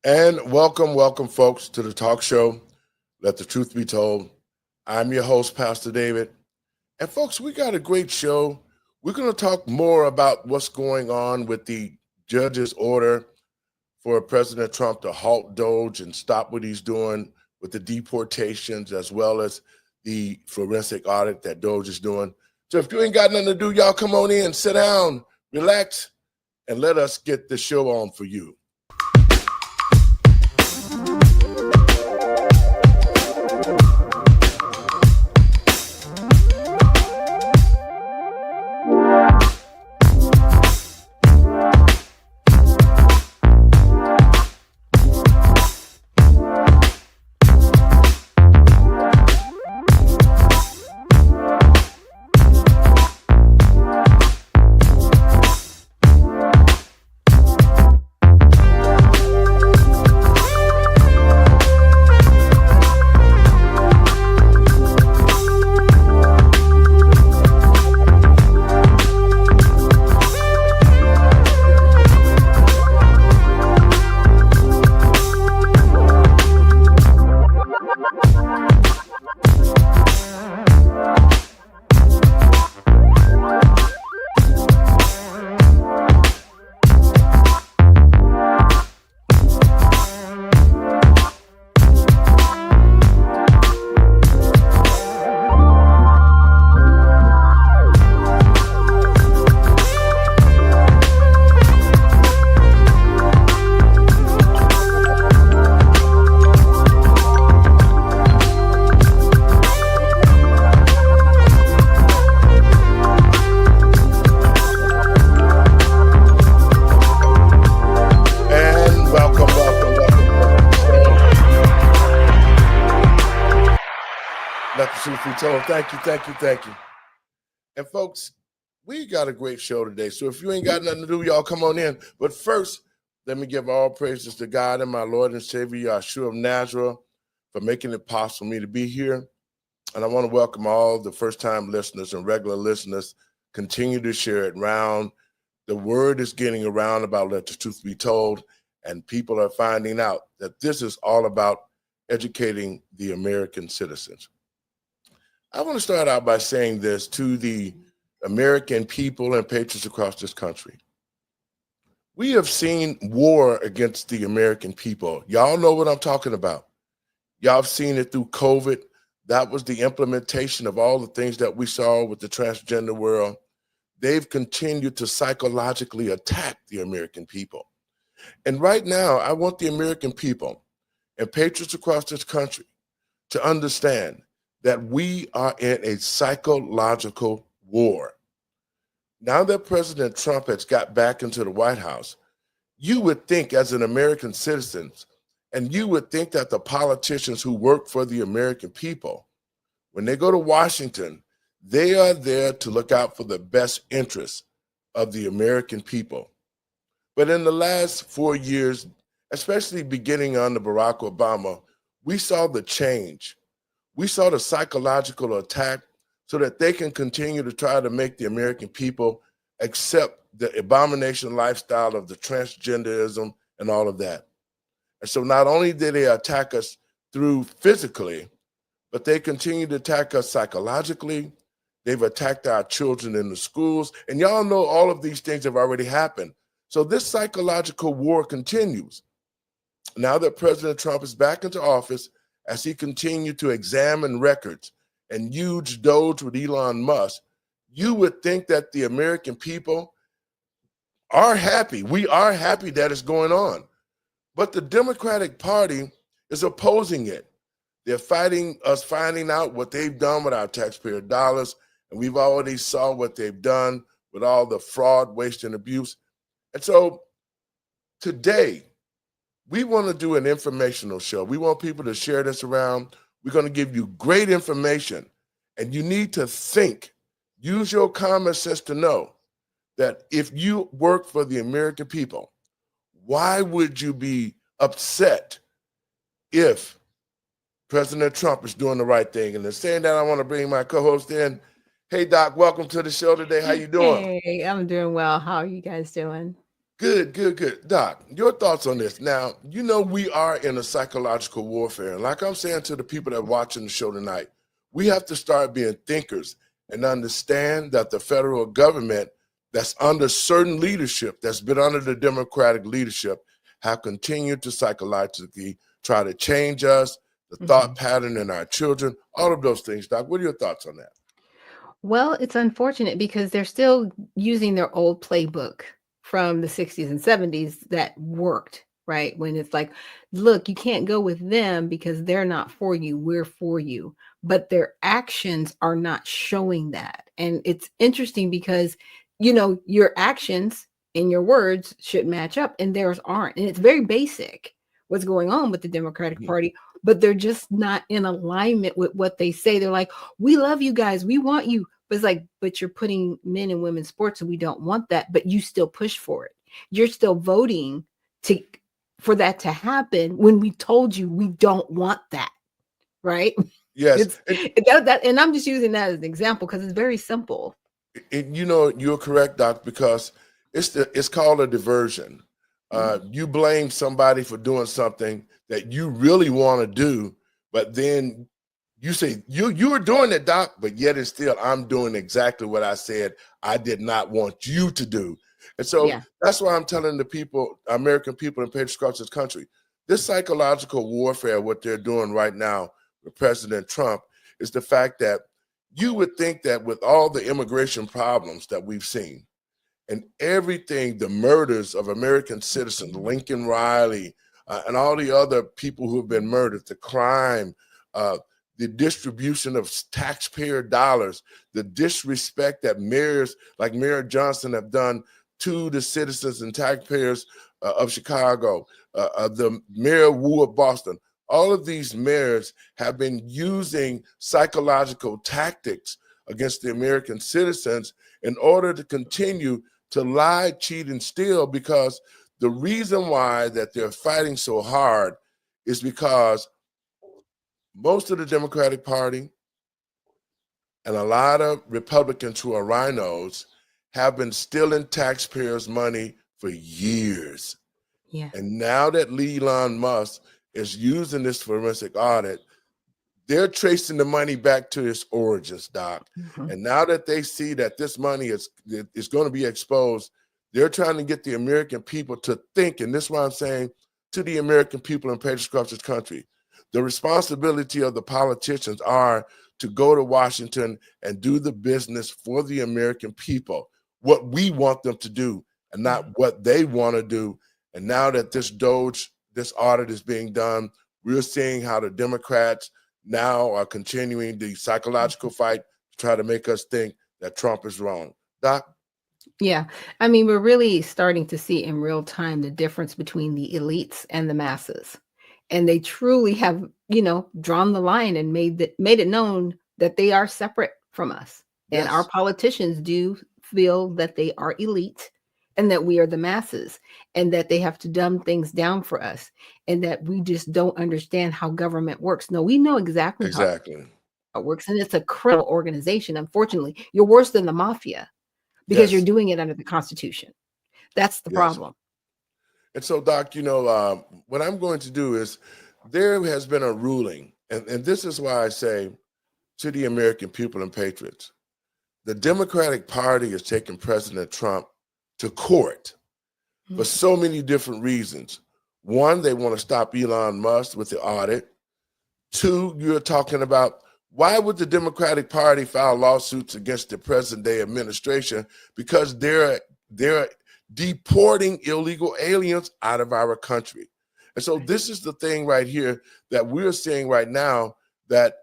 And welcome, folks, to the talk show. Let the truth be told. I'm your host, Pastor David. And, folks, we got a great show. We're going to talk more about what's going on with the judge's order for President Trump to halt Doge and stop what he's doing with the deportations, as well as the forensic audit that Doge is doing. So if you ain't got nothing to do, y'all come on in, sit down, relax, and let us get the show on for you. Thank you. And folks, we got a great show today. So if you ain't got nothing to do, y'all come on in. But first, let me give all praises to God and my Lord and Savior, Yeshua of Nazareth, for making it possible for me to be here. And I want to welcome all the first-time listeners and regular listeners. Continue to share it around. The word is getting around about Let the Truth Be Told, and people are finding out that this is all about educating the American citizens. I want to start out by saying this to the American people and patriots across this country. We have seen war against the American people. Y'all know what I'm talking about. Y'all have seen it through COVID. That was the implementation of all the things that we saw with the transgender world. They've continued to psychologically attack the American people. And right now, I want the American people and patriots across this country to understand that we are in a psychological war. Now that President Trump has got back into the White House, you would think as an American citizen, and you would think that the politicians who work for the American people, when they go to Washington, they are there to look out for the best interests of the American people. But in the last 4 years, especially beginning under Barack Obama, we saw the change. We saw the psychological attack so that they can continue to try to make the American people accept the abomination lifestyle of the transgenderism and all of that. And so not only did they attack us through physically, but they continue to attack us psychologically. They've attacked our children in the schools. And y'all know all of these things have already happened. So this psychological war continues. Now that President Trump is back into office, as he continued to examine records and huge Doge with Elon Musk, you would think that the American people are happy. We are happy that it's going on. But the Democratic Party is opposing it. They're fighting us finding out what they've done with our taxpayer dollars, and we've already saw what they've done with all the fraud, waste, and abuse. And so today, we want to do an informational show. We want people to share this around. We're going to give you great information, and you need to think. Use your common sense to know that if you work for the American people, why would you be upset if President Trump is doing the right thing? And in saying that, I want to bring my co-host in. Hey, Doc, welcome to the show today. How you doing? Hey, I'm doing well. How are you guys doing? Good, good, good. Doc, your thoughts on this. Now, you know we are in a psychological warfare. And like I'm saying to the people that are watching the show tonight, we have to start being thinkers and understand that the federal government that's under certain leadership, that's been under the Democratic leadership, have continued to psychologically try to change us, the thought pattern in our children, all of those things. Doc, what are your thoughts on that? Well, it's unfortunate because they're still using their old playbook from the 60s and 70s that worked, right? When it's like, look, you can't go with them because they're not for you, we're for you. But their actions are not showing that. And it's interesting because, your actions and your words should match up and theirs aren't. And it's very basic what's going on with the Democratic Mhm. Party, but they're just not in alignment with what they say. They're like, we love you guys, we want you. But it's like, but you're putting men and women's sports and we don't want that, but you still push for it. You're still voting to for that to happen when we told you we don't want that, right? Yes. It's that and I'm just using that as an example because it's very simple. You know, you're correct, Doc, because it's called a diversion. You blame somebody for doing something that you really want to do, but then you say you were doing it, Doc, but yet and still I'm doing exactly what I said I did not want you to do. And so Yeah. that's why I'm telling the people, American people and patriots across this country, this psychological warfare, what they're doing right now with President Trump, is the fact that you would think that with all the immigration problems that we've seen and everything, the murders of American citizens, Lincoln Riley, and all the other people who have been murdered, the crime, uh, the distribution of taxpayer dollars, the disrespect that mayors like Mayor Johnson have done to the citizens and taxpayers of Chicago, the Mayor Wu of Boston. All of these mayors have been using psychological tactics against the American citizens in order to continue to lie, cheat, and steal, because the reason why that they're fighting so hard is because most of the Democratic Party and a lot of Republicans who are rhinos have been stealing taxpayers' money for years. Yeah. And now that Elon Musk is using this forensic audit, they're tracing the money back to its origins, Doc. Mhm. And now that they see that this money is going to be exposed, they're trying to get the American people to think, and this is why I'm saying to the American people and patriots across this country, the responsibility of the politicians are to go to Washington and do the business for the American people, what we want them to do, and not what they want to do. And now that this audit is being done, we're seeing how the Democrats now are continuing the psychological fight to try to make us think that Trump is wrong. Doc? Yeah. I mean, we're really starting to see in real time the difference between the elites and the masses. And they truly have, drawn the line and made it known that they are separate from us. And our Yes, politicians do feel that they are elite and that we are the masses and that they have to dumb things down for us and that we just don't understand how government works. No, we know exactly how exactly. it works. And it's a criminal organization. Unfortunately, you're worse than the mafia because you're Yes, doing it under the Constitution. That's the yes. problem. And so, Doc, what I'm going to do is there has been a ruling, and this is why I say to the American people and patriots, the Democratic Party is taking President Trump to court for Mm. so many different reasons. One, they want to stop Elon Musk with the audit. Two, you're talking about why would the Democratic Party file lawsuits against the present day administration? Because they're deporting illegal aliens out of our country. And so Right. this is the thing right here that we're seeing right now, that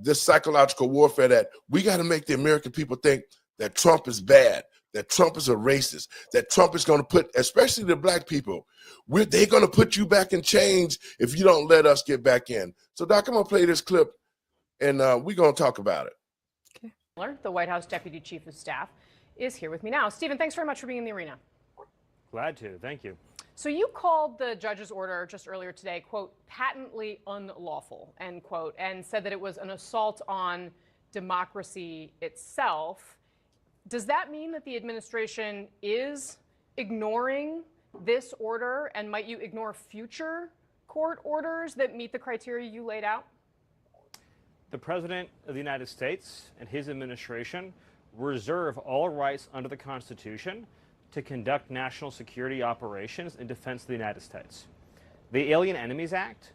this psychological warfare, that we got to make the American people think that Trump is bad, that Trump is a racist, that Trump is going to put, especially the black people, they're going to put you back in chains if you don't let us get back in. So, Doc, I'm going to play this clip, and we're going to talk about it. Okay. The White House Deputy Chief of Staff, is here with me now. Stephen, thanks very much for being in the arena. Glad to. Thank you. So you called the judge's order just earlier today, quote, patently unlawful, end quote, and said that it was an assault on democracy itself. Does that mean that the administration is ignoring this order, and might you ignore future court orders that meet the criteria you laid out? The President of the United States and his administration reserve all rights under the Constitution to conduct national security operations in defense of the United States. The Alien Enemies Act,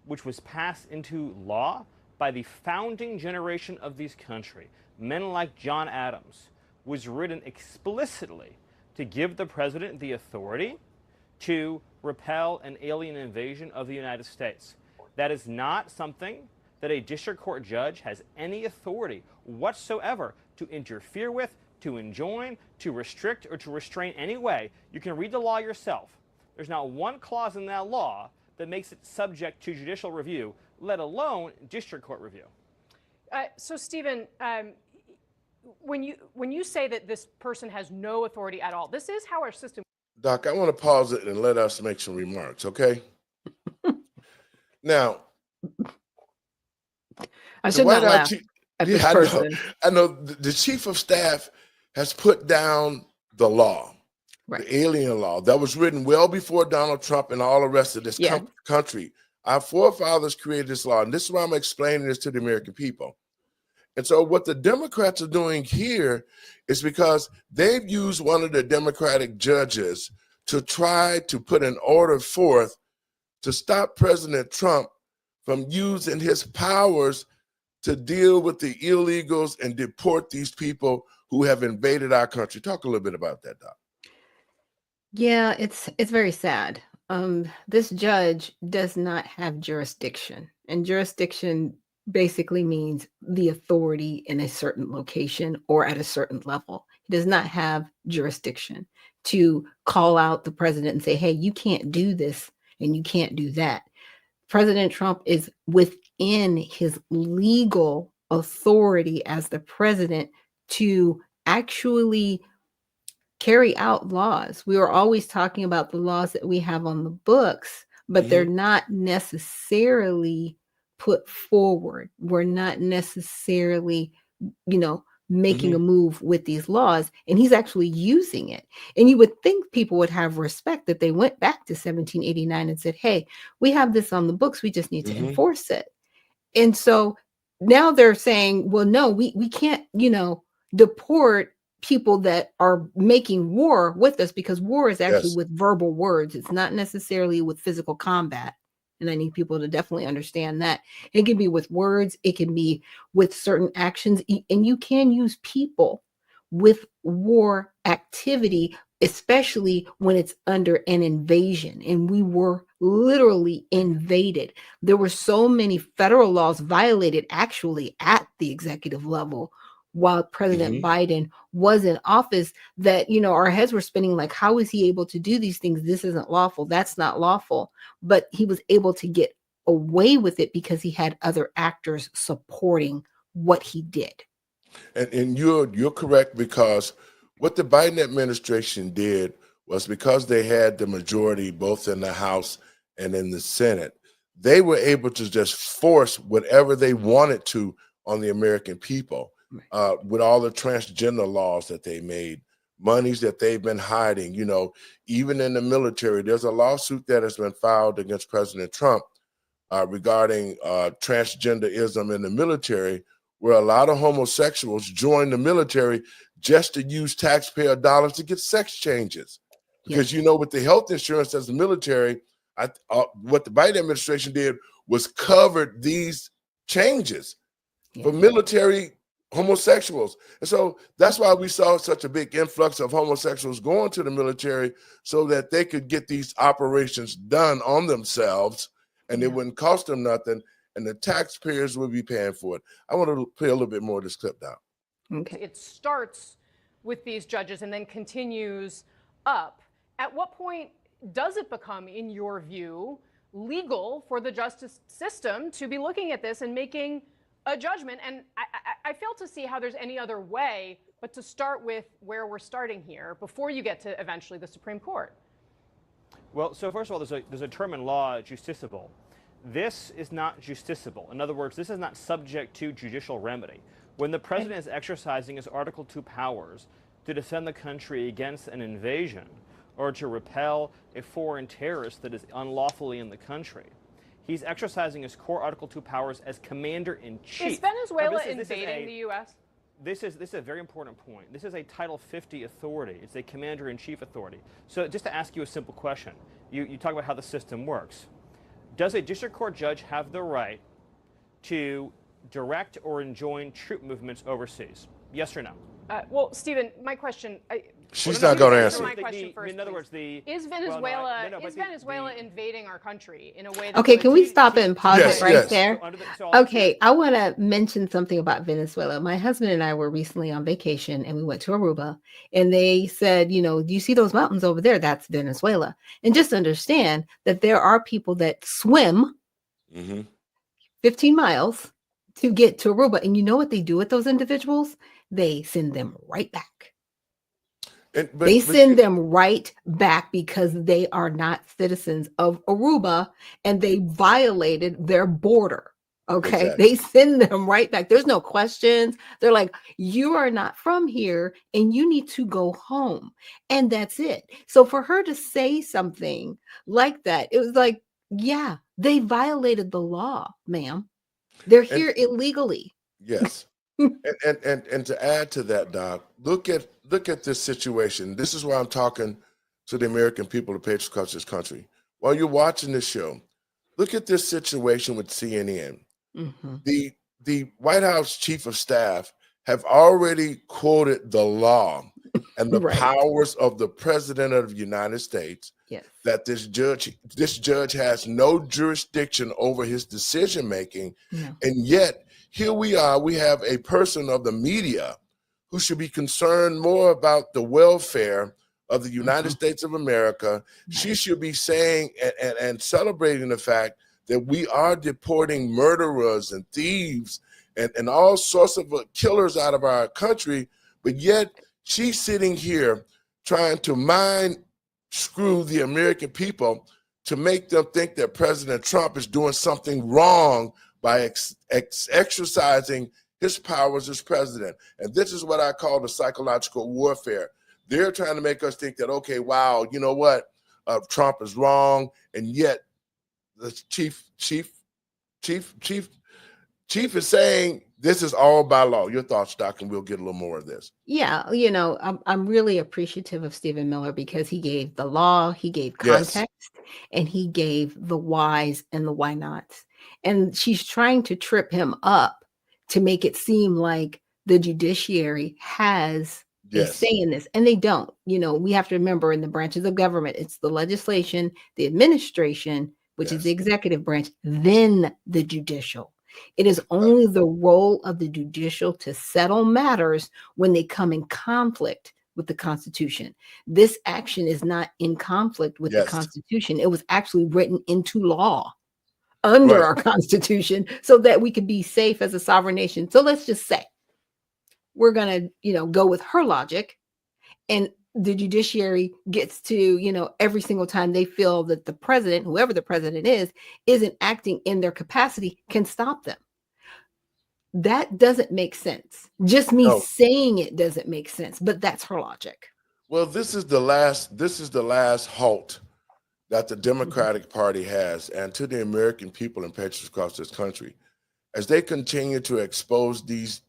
which was passed into law by the founding generation of this country, men like John Adams, was written explicitly to give the president the authority to repel an alien invasion of the United States. That is not something that a district court judge has any authority whatsoever to interfere with, to enjoin, to restrict, or to restrain any way. You can read the law yourself. There's not one clause in that law that makes it subject to judicial review, let alone district court review. So, Stephen, when you say that this person has no authority at all, this is how our system. Doc, I want to pause it and let us make some remarks, okay? Now, I should not laugh at this person. I know the chief of staff has put down the law, Right. the alien law that was written well before Donald Trump and all the rest of this country. Our forefathers created this law, and this is why I'm explaining this to the American people. And so what the Democrats are doing here is because they've used one of the Democratic judges to try to put an order forth to stop President Trump from using his powers to deal with the illegals and deport these people who have invaded our country. Talk a little bit about that, Doc. Yeah, it's very sad. This judge does not have jurisdiction, and jurisdiction basically means the authority in a certain location or at a certain level. He does not have jurisdiction to call out the president and say, hey, you can't do this and you can't do that. President Trump is within his legal authority as the president to actually carry out laws. We are always talking about the laws that we have on the books, but they're not necessarily put forward. We're not necessarily, making a move with these laws, and he's actually using it. And you would think people would have respect that they went back to 1789 and said, hey, we have this on the books, we just need to enforce it. And so now they're saying, well, no, we can't, deport people that are making war with us, because war is actually with verbal words. It's not necessarily with physical combat. And I need people to definitely understand that. It can be with words, it can be with certain actions, and you can use people with war activity, especially when it's under an invasion. And we were literally invaded. There were so many federal laws violated actually at the executive level while President Biden was in office that, our heads were spinning like, how is he able to do these things? This isn't lawful. That's not lawful. But he was able to get away with it because he had other actors supporting what he did. And you're correct, because what the Biden administration did was, because they had the majority both in the House and in the Senate, they were able to just force whatever they wanted to on the American people. With all the transgender laws that they made, monies that they've been hiding, even in the military. There's a lawsuit that has been filed against President Trump regarding transgenderism in the military, where a lot of homosexuals join the military just to use taxpayer dollars to get sex changes. Because, with the health insurance as the military, what the Biden administration did was covered these changes for military homosexuals. And so that's why we saw such a big influx of homosexuals going to the military, so that they could get these operations done on themselves, and it wouldn't cost them nothing, and the taxpayers would be paying for it. I want to play a little bit more of this clip now. Okay. It starts with these judges and then continues up. At what point does it become, in your view, legal for the justice system to be looking at this and making a judgment? And I fail to see how there's any other way but to start with where we're starting here before you get to eventually the Supreme Court. Well, so first of all, there's a term in law, justiciable. This is not justiciable. In other words, this is not subject to judicial remedy. When the president is exercising his Article II powers to defend the country against an invasion, or to repel a foreign terrorist that is unlawfully in the country. He's exercising his core Article 2 powers as commander-in-chief. Is Venezuela Now, invading the U.S.? This is a very important point. This is a Title 50 authority. It's a commander-in-chief authority. So just to ask you a simple question, you talk about how the system works. Does a district court judge have the right to direct or enjoin troop movements overseas? Yes or no? Well, Stephen, my question. She's not going to answer. My question first, in other words, is Venezuela invading our country in a way that Okay, can we would- stop and pause Yes, it right yes. there? Okay, I want to mention something about Venezuela. My husband and I were recently on vacation and we went to Aruba and they said, you know, do you see those mountains over there? That's Venezuela. And just understand that there are people that swim 15 miles to get to Aruba. And you know what they do with those individuals? They send them right back. They send them right back because they are not citizens of Aruba and they violated their border. Okay. Exactly. They send them right back. There's no questions. They're like, you are not from here and you need to go home. And that's it. So for her to say something like that, it was like, yeah, they violated the law, ma'am. They're here illegally. Yes. And to add to that, Doc, look at this situation. This is why I'm talking to the American people, the patriots across this country. While you're watching this show, look at this situation with CNN. The White House chief of staff have already quoted the law and the powers of the president of the United States. Yes. That this judge has no jurisdiction over his decision making, and yet here we are. We have a person of the media who should be concerned more about the welfare of the United States of America. She should be saying and celebrating the fact that we are deporting murderers and thieves and all sorts of killers out of our country, but yet she's sitting here trying to screw the American people to make them think that President Trump is doing something wrong by exercising his powers as president. And this is what I call the psychological warfare. They're trying to make us think that, okay, wow, you know what? Trump is wrong. And yet the chief is saying this is all by law. Your thoughts, Doc, and we'll get a little more of this. Yeah, you know, I'm really appreciative of Stephen Miller because he gave the law, he gave context, and he gave the whys and the why nots. And she's trying to trip him up to make it seem like the judiciary has a say in this, and they don't. You know, we have to remember in the branches of government, it's the legislation, the administration, which is the executive branch, then the judicial. It is only the role of the judicial to settle matters when they come in conflict with the Constitution. This action is not in conflict with the Constitution. It was actually written into law under our Constitution so that we could be safe as a sovereign nation. So let's just say we're going to, you know, go with her logic, and the judiciary gets to, you know, every single time they feel that the president, whoever the president is, isn't acting in their capacity, can stop them. That doesn't make sense. Just me saying it doesn't make sense, but that's her logic. Well, this is the last halt that the Democratic Party has, and to the American people and patriots across this country, as they continue to expose this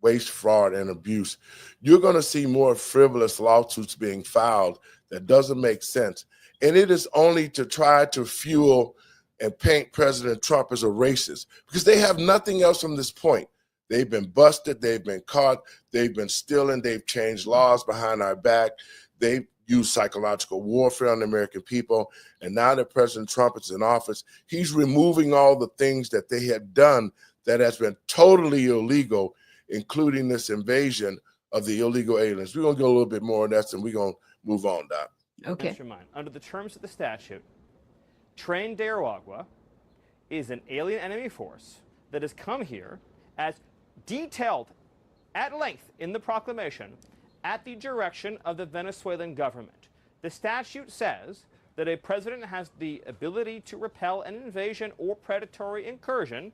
waste, fraud, and abuse, you're going to see more frivolous lawsuits being filed that doesn't make sense. And it is only to try to fuel and paint President Trump as a racist, because they have nothing else from this point. They've been busted, they've been caught, they've been stealing, they've changed laws behind our back, they've used psychological warfare on the American people, and now that President Trump is in office, he's removing all the things that they had done that has been totally illegal, including this invasion of the illegal aliens. We're going to go a little bit more on that, and we're going to move on, Doc. Okay. Under the terms of the statute, Tren de Aragua is an alien enemy force that has come here as detailed at length in the proclamation at the direction of the Venezuelan government. The statute says that a president has the ability to repel an invasion or predatory incursion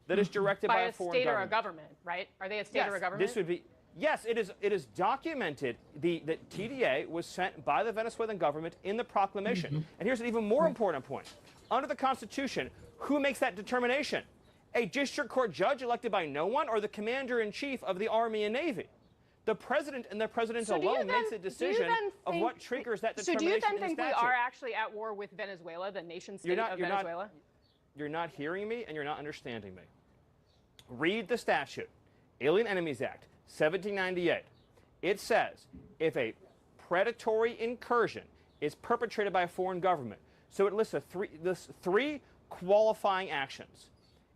that is directed by a foreign state government. or a government, right? Are they a state or a government? Yes, it is documented. The TDA was sent by the Venezuelan government in the proclamation. And here's an even more important point. Under the Constitution, who makes that determination? A district court judge elected by no one, or the commander-in-chief of the Army and Navy? The president and the president alone makes a decision of what triggers that determination. So do you then in the think we statute. are actually at war with Venezuela, the nation state of Venezuela? You're not hearing me, and you're not understanding me. Read the statute, Alien Enemies Act, 1798. It says if a predatory incursion is perpetrated by a foreign government, so it lists three qualifying actions.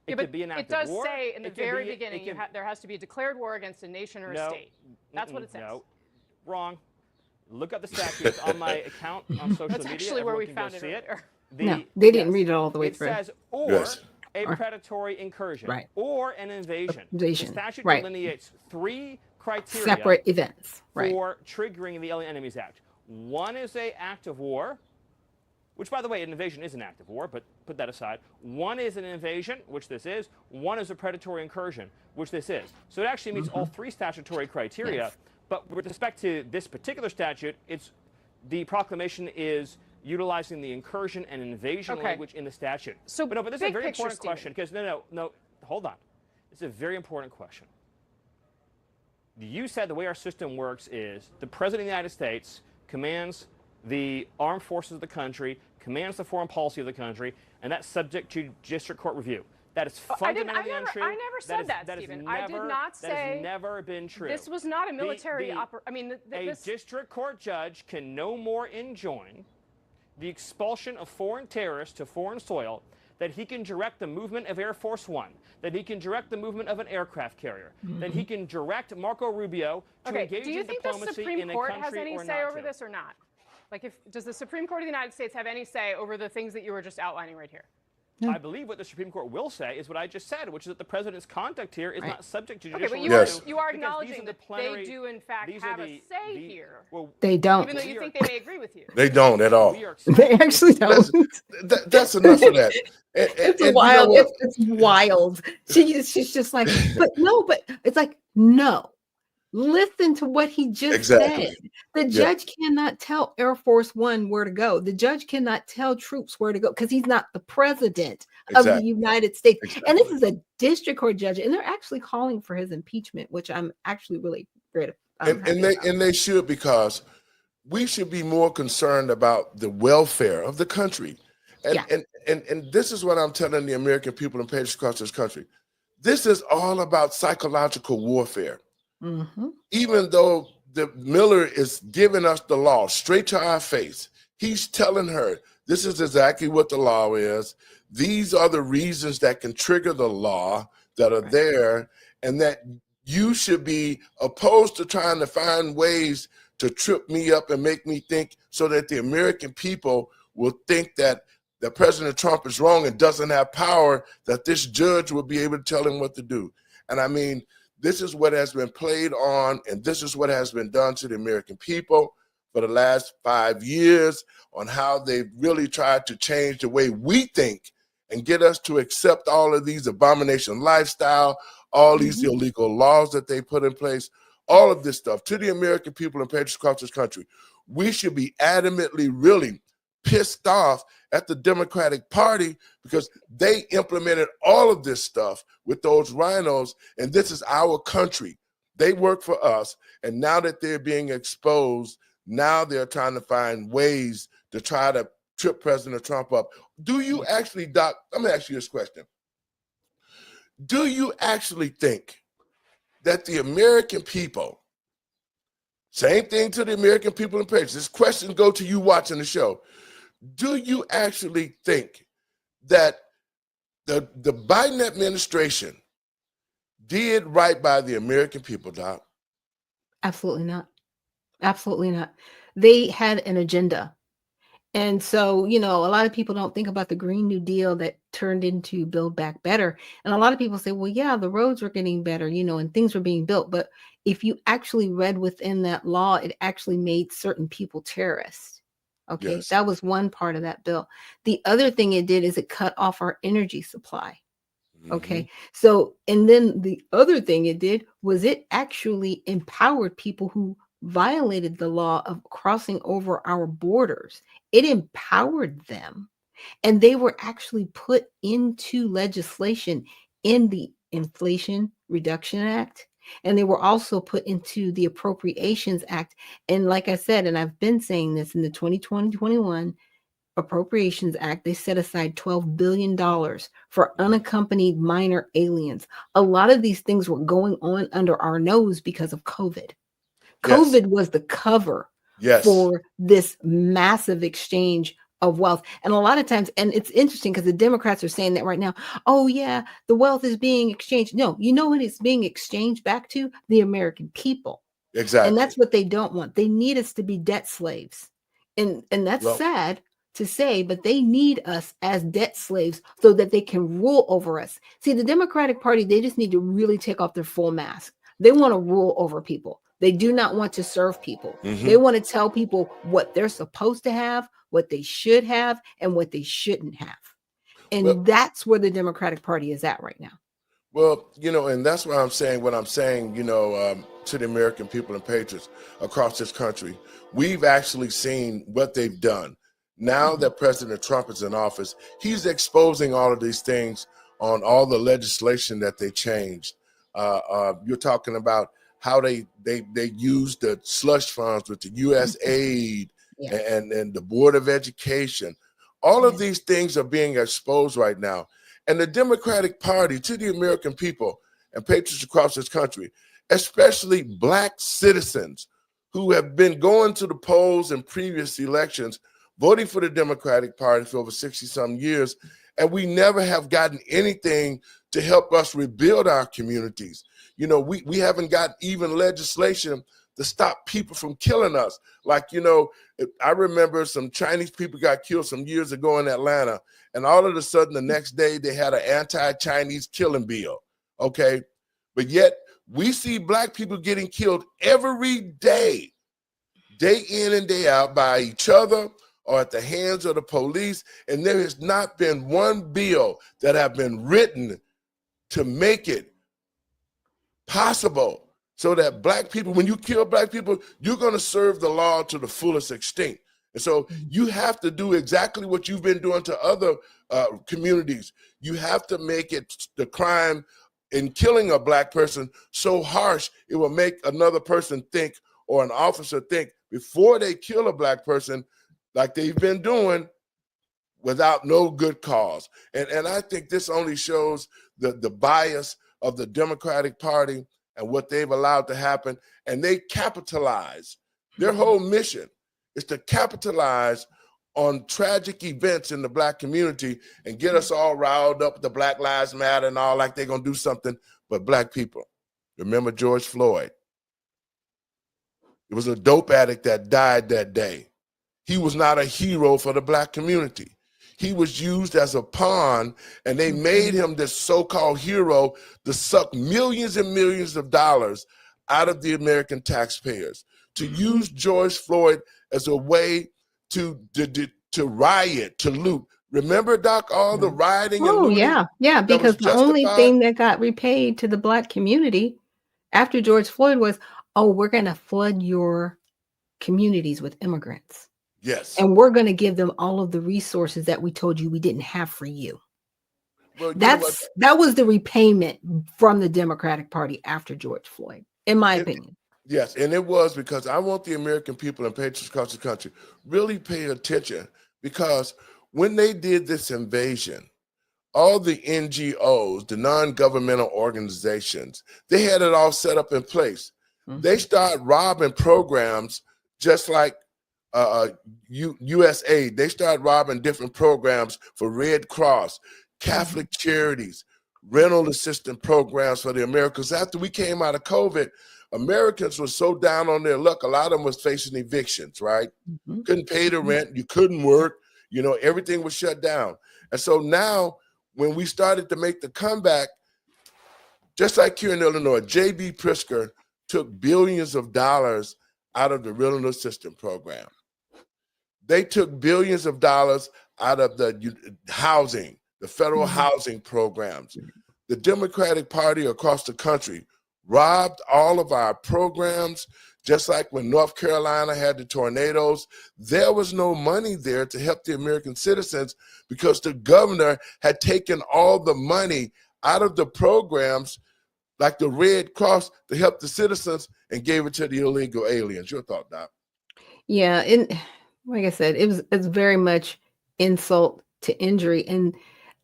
It could be an act of war. It does say in the very beginning there has to be a declared war against a nation or a state. That's what it says. No, wrong. Look up the statutes on my account on social media. That's actually where we found it earlier. No, they didn't read it all the way through. It says or a predatory incursion, or an invasion. The statute delineates three criteria, separate events, for triggering the Alien Enemies Act. One is an act of war, which, by the way, an invasion is an act of war, but put that aside. One is an invasion, which this is. One is a predatory incursion, which this is. So it actually meets all three statutory criteria. Yes. But with respect to this particular statute, the proclamation is utilizing the incursion and invasion language in the statute. So, but this is a very important question, because no, hold on. It's a very important question. You said the way our system works is the President of the United States commands the armed forces of the country, commands the foreign policy of the country, and that's subject to district court review. That is fundamentally untrue. I never said that, Stephen. I did not say. That has never been true. This was not a military operation. I mean, a district court judge can no more enjoin the expulsion of foreign terrorists to foreign soil, that he can direct the movement of Air Force One, that he can direct the movement of an aircraft carrier, that he can direct Marco Rubio to engage in diplomacy in a country or not. Do you think the Supreme Court has any say over this or not? Like, does the Supreme Court of the United States have any say over the things that you were just outlining right here? No. I believe what the Supreme Court will say is what I just said, which is that the president's conduct here is not subject to judicial review. But you are acknowledging that they do, in fact, have a say here. Well, they don't. Even though you think they may agree with you. They don't at all. They actually don't. That's enough of that. It's wild. You know it's wild. She's just like, but it's like, no. Listen to what he just said. The judge cannot tell Air Force One where to go. The judge cannot tell troops where to go because he's not the president of the United States. And this is a district court judge, and they're actually calling for his impeachment, which I'm actually really great. And they should, because we should be more concerned about the welfare of the country. And this is what I'm telling the American people and patriots across this country. This is all about psychological warfare. Even though the Miller is giving us the law straight to our face, he's telling her this is exactly what the law is. These are the reasons that can trigger the law that are there, and that you should be opposed to trying to find ways to trip me up and make me think, so that the American people will think that President Trump is wrong and doesn't have power, that this judge will be able to tell him what to do. And I mean, this is what has been played on, and this is what has been done to the American people for the last 5 years, on how they've really tried to change the way we think and get us to accept all of these abomination lifestyle, all these illegal laws that they put in place, all of this stuff. To the American people and patriots across this country, we should be adamantly really pissed off at the Democratic Party, because they implemented all of this stuff with those rhinos, and this is our country. They work for us, and now that they're being exposed, now they're trying to find ways to try to trip President Trump up. Do you actually, Doc, let me ask you this question. Do you actually think that the American people, same thing to the American people and patriots, this question goes to you watching the show, do you actually think that the Biden administration did right by the American people, Doc? Absolutely not. Absolutely not. They had an agenda. And so, a lot of people don't think about the Green New Deal that turned into Build Back Better. And a lot of people say, well, yeah, the roads were getting better, and things were being built. But if you actually read within that law, it actually made certain people terrorists. Okay, that was one part of that bill. The other thing it did is it cut off our energy supply. Okay. So, and then the other thing it did was it actually empowered people who violated the law of crossing over our borders. It empowered them, and they were actually put into legislation in the Inflation Reduction Act. And they were also put into the Appropriations Act. And like I said, and I've been saying this, in the 2020-21 Appropriations Act, they set aside $12 billion for unaccompanied minor aliens. A lot of these things were going on under our nose because of COVID. Yes. COVID was the cover Yes. for this massive exchange of wealth. And a lot of times, and it's interesting because the Democrats are saying that right now, oh yeah, the wealth is being exchanged. No, you know what it's being exchanged back to? The American people. Exactly. And that's what they don't want. They need us to be debt slaves. And that's Well, sad to say, but they need us as debt slaves so that they can rule over us. See, the Democratic Party, they just need to really take off their full mask. They want to rule over people. They do not want to serve people. They want to tell people what they're supposed to have, what they should have, and what they shouldn't have. And Well- that's where the Democratic Party is at right now. Well, and that's why I'm saying what I'm saying, to the American people and patriots across this country. We've actually seen what they've done. Now that President Trump is in office, he's exposing all of these things on all the legislation that they changed. You're talking about how they used the slush funds with the U.S. aid and the Board of Education. All of these things are being exposed right now. And the Democratic Party, to the American people and patriots across this country, especially Black citizens who have been going to the polls in previous elections, voting for the Democratic Party for over 60-some years, and we never have gotten anything to help us rebuild our communities. We haven't got even legislation to stop people from killing us. Like, I remember some Chinese people got killed some years ago in Atlanta, and all of a sudden the next day they had an anti-Chinese killing bill, okay? But yet we see Black people getting killed every day in and day out by each other or at the hands of the police, and there has not been one bill that have been written to make it possible so that Black people, when you kill Black people, you're going to serve the law to the fullest extent. And so you have to do exactly what you've been doing to other communities. You have to make it the crime in killing a Black person so harsh it will make another person think, or an officer think, before they kill a Black person, like they've been doing, without no good cause. And I think this only shows the bias of the Democratic Party and what they've allowed to happen. And they capitalize. Their whole mission is to capitalize on tragic events in the Black community and get us all riled up, the Black Lives Matter and all, like they're going to do something. But Black people, remember George Floyd? It was a dope addict that died that day. He was not a hero for the Black community. He was used as a pawn, and they made him this so-called hero to suck millions and millions of dollars out of the American taxpayers, to use George Floyd as a way to riot, to loot. Remember, Doc, all the rioting and looting? Yeah, because the only thing that got repaid to the Black community after George Floyd was, oh, we're going to flood your communities with immigrants. Yes. And we're going to give them all of the resources that we told you we didn't have for you. Well, that was the repayment from the Democratic Party after George Floyd, in my opinion. Yes, and it was, because I want the American people and patriots across the country really pay attention, because when they did this invasion, all the NGOs, the non-governmental organizations, they had it all set up in place. They started robbing programs just like USA. They started robbing different programs for Red Cross, Catholic charities, rental assistance programs for the Americans. After we came out of COVID, Americans were so down on their luck, a lot of them was facing evictions, right? Couldn't pay the rent, you couldn't work, everything was shut down. And so now, when we started to make the comeback, just like here in Illinois, J.B. Pritzker took billions of dollars out of the rental assistance program. They took billions of dollars out of the housing, the federal housing programs. the Democratic Party across the country robbed all of our programs, just like when North Carolina had the tornadoes. There was no money there to help the American citizens because the governor had taken all the money out of the programs like the Red Cross to help the citizens and gave it to the illegal aliens. Your thought, Doc? Yeah, and like I said, it's very much insult to injury. And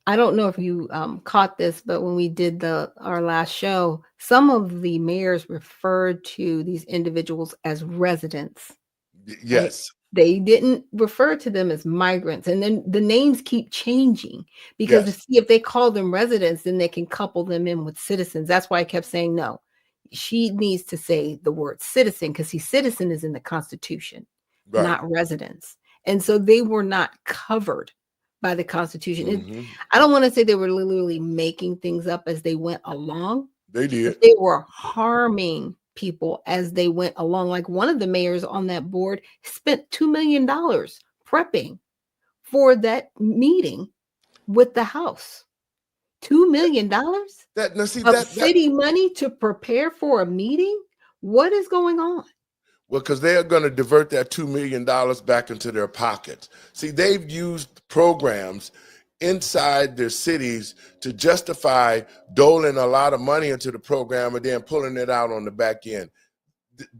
I don't know if you caught this, but when we did our last show, some of the mayors referred to these individuals as residents. Right? Yes. They didn't refer to them as migrants. And then the names keep changing because to Yes. see if they call them residents, then they can couple them in with citizens. That's why I kept saying no. She needs to say the word citizen because citizen is in the Constitution, Right. not residents. And so they were not covered by the Constitution. Mhm. I don't want to say they were literally making things up as they went along, They but did. they were harming people as they went along. Like one of the mayors on that board spent $2 million prepping for that meeting with the House. $2 million That now see of that city money to prepare for a meeting? What is going on? well, because they are going to divert that $2 million back into their pockets. See, they've used programs inside their cities to justify doling a lot of money into the program and then pulling it out on the back end.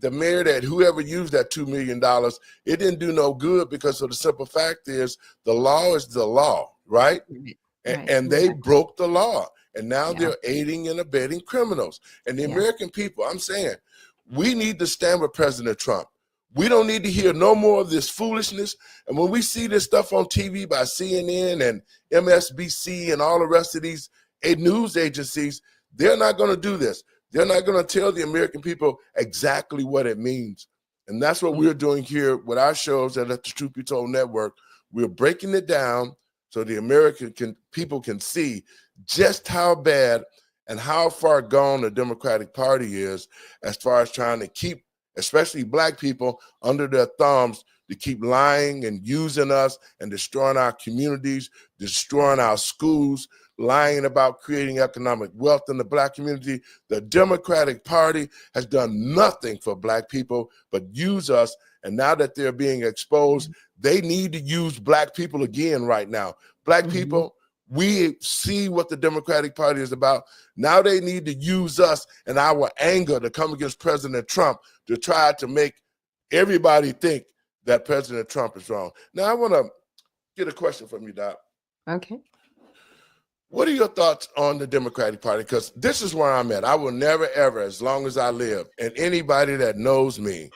The mayor that whoever used that $2 million, it didn't do no good because of the simple fact is the law is the law, right? Right. And they broke the law. And now Yeah. they're aiding and abetting criminals. And the Yeah. American people, I'm saying, we need to stand with President Trump. We don't need to hear no more of this foolishness. And when we see this stuff on TV by CNN and MSNBC and all the rest of these news agencies, they're not going to do this. They're not going to tell the American people exactly what it means. And that's what we're doing here with our shows at the Truth Be Told Network. We're breaking it down so the American people can see just how bad and how far gone the Democratic Party is as far as trying to keep, especially Black people, under their thumbs to keep lying and using us and destroying our communities, destroying our schools, lying about creating economic wealth in the Black community. The Democratic Party has done nothing for Black people but use us. And now that they're being exposed, they need to use Black people again right now. Black people, we see what the Democratic Party is about. Now they need to use us and our anger to come against President Trump to try to make everybody think that President Trump is wrong. Now, I want to get a question from you, Doc. Okay. What are your thoughts on the Democratic Party? Because this is where I'm at. I will never, ever, as long as I live, and anybody that knows me,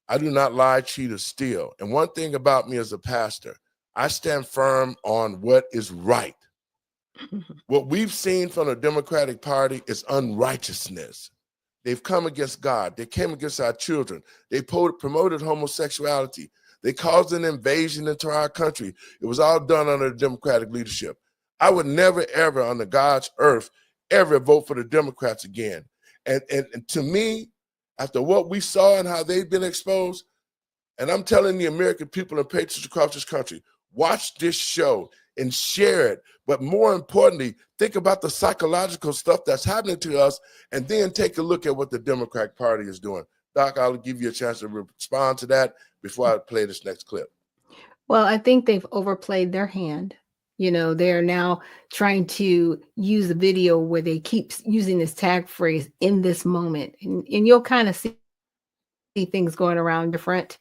I do not lie, cheat, or steal. And one thing about me as a pastor, I stand firm on what is right. What we've seen from the Democratic Party is unrighteousness. They've come against God. They came against our children. They promoted homosexuality. They caused an invasion into our country. It was all done under the Democratic leadership. I would never, ever, under God's earth, ever vote for the Democrats again. And to me, after what we saw and how they've been exposed, and I'm telling the American people and patriots across this country, watch this show and share it. But more importantly, think about the psychological stuff that's happening to us and then take a look at what the Democratic Party is doing. Doc, I'll give you a chance to respond to that before I play this next clip. Well, I think they've overplayed their hand. You know, they're now trying to use a video where they keep using this tag phrase in this moment. And you'll kind of see things going around different,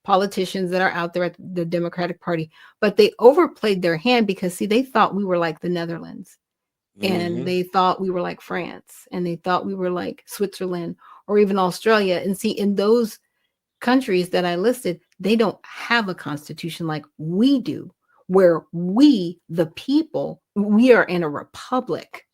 politicians that are out there at the Democratic Party. But they overplayed their hand because, see, they thought we were like the Netherlands. And they thought we were like France. And they thought we were like Switzerland or even Australia. And see, in those countries that I listed, they don't have a constitution like we do, where we, the people, we are in a republic.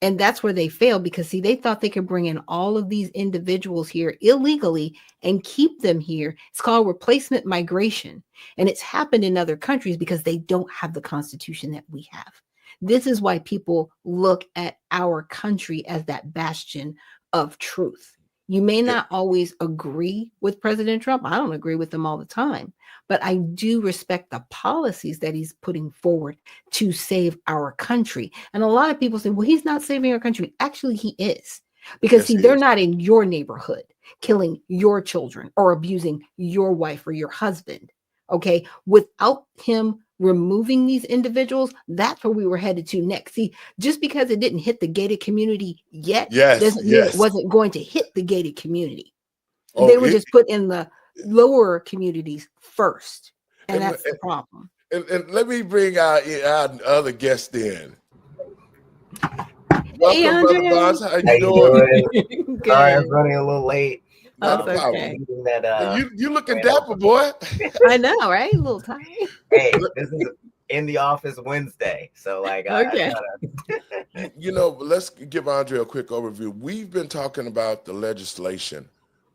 And that's where they failed because, see, they thought they could bring in all of these individuals here illegally and keep them here. It's called replacement migration. And it's happened in other countries because they don't have the constitution that we have. This is why people look at our country as that bastion of truth. You may not always agree with President Trump. I don't agree with him all the time, but I do respect the policies that he's putting forward to save our country. And a lot of people say, well, he's not saving our country. Actually, he is. Because, Yes, see, he they're is. not in your neighborhood killing your children or abusing your wife or your husband. Okay. Without him removing these individuals, that's where we were headed to next. See, just because it didn't hit the gated community yet Yes, doesn't mean it yes. wasn't going to hit the gated community. Oh, They were it, just put in the lower communities first. And and, that's the problem. and let me bring our other guest in. Hey, Welcome, Brother Andre. Bonds. How How you you doing? doing? Sorry, I'm Good. running a little late. Not a That's problem. okay. Meeting that, You looking ran dapper, over. boy. I know, right? A little tired. Hey, this is in the office Wednesday, so like Okay. You know, let's give Andre a quick overview. We've been talking about the legislation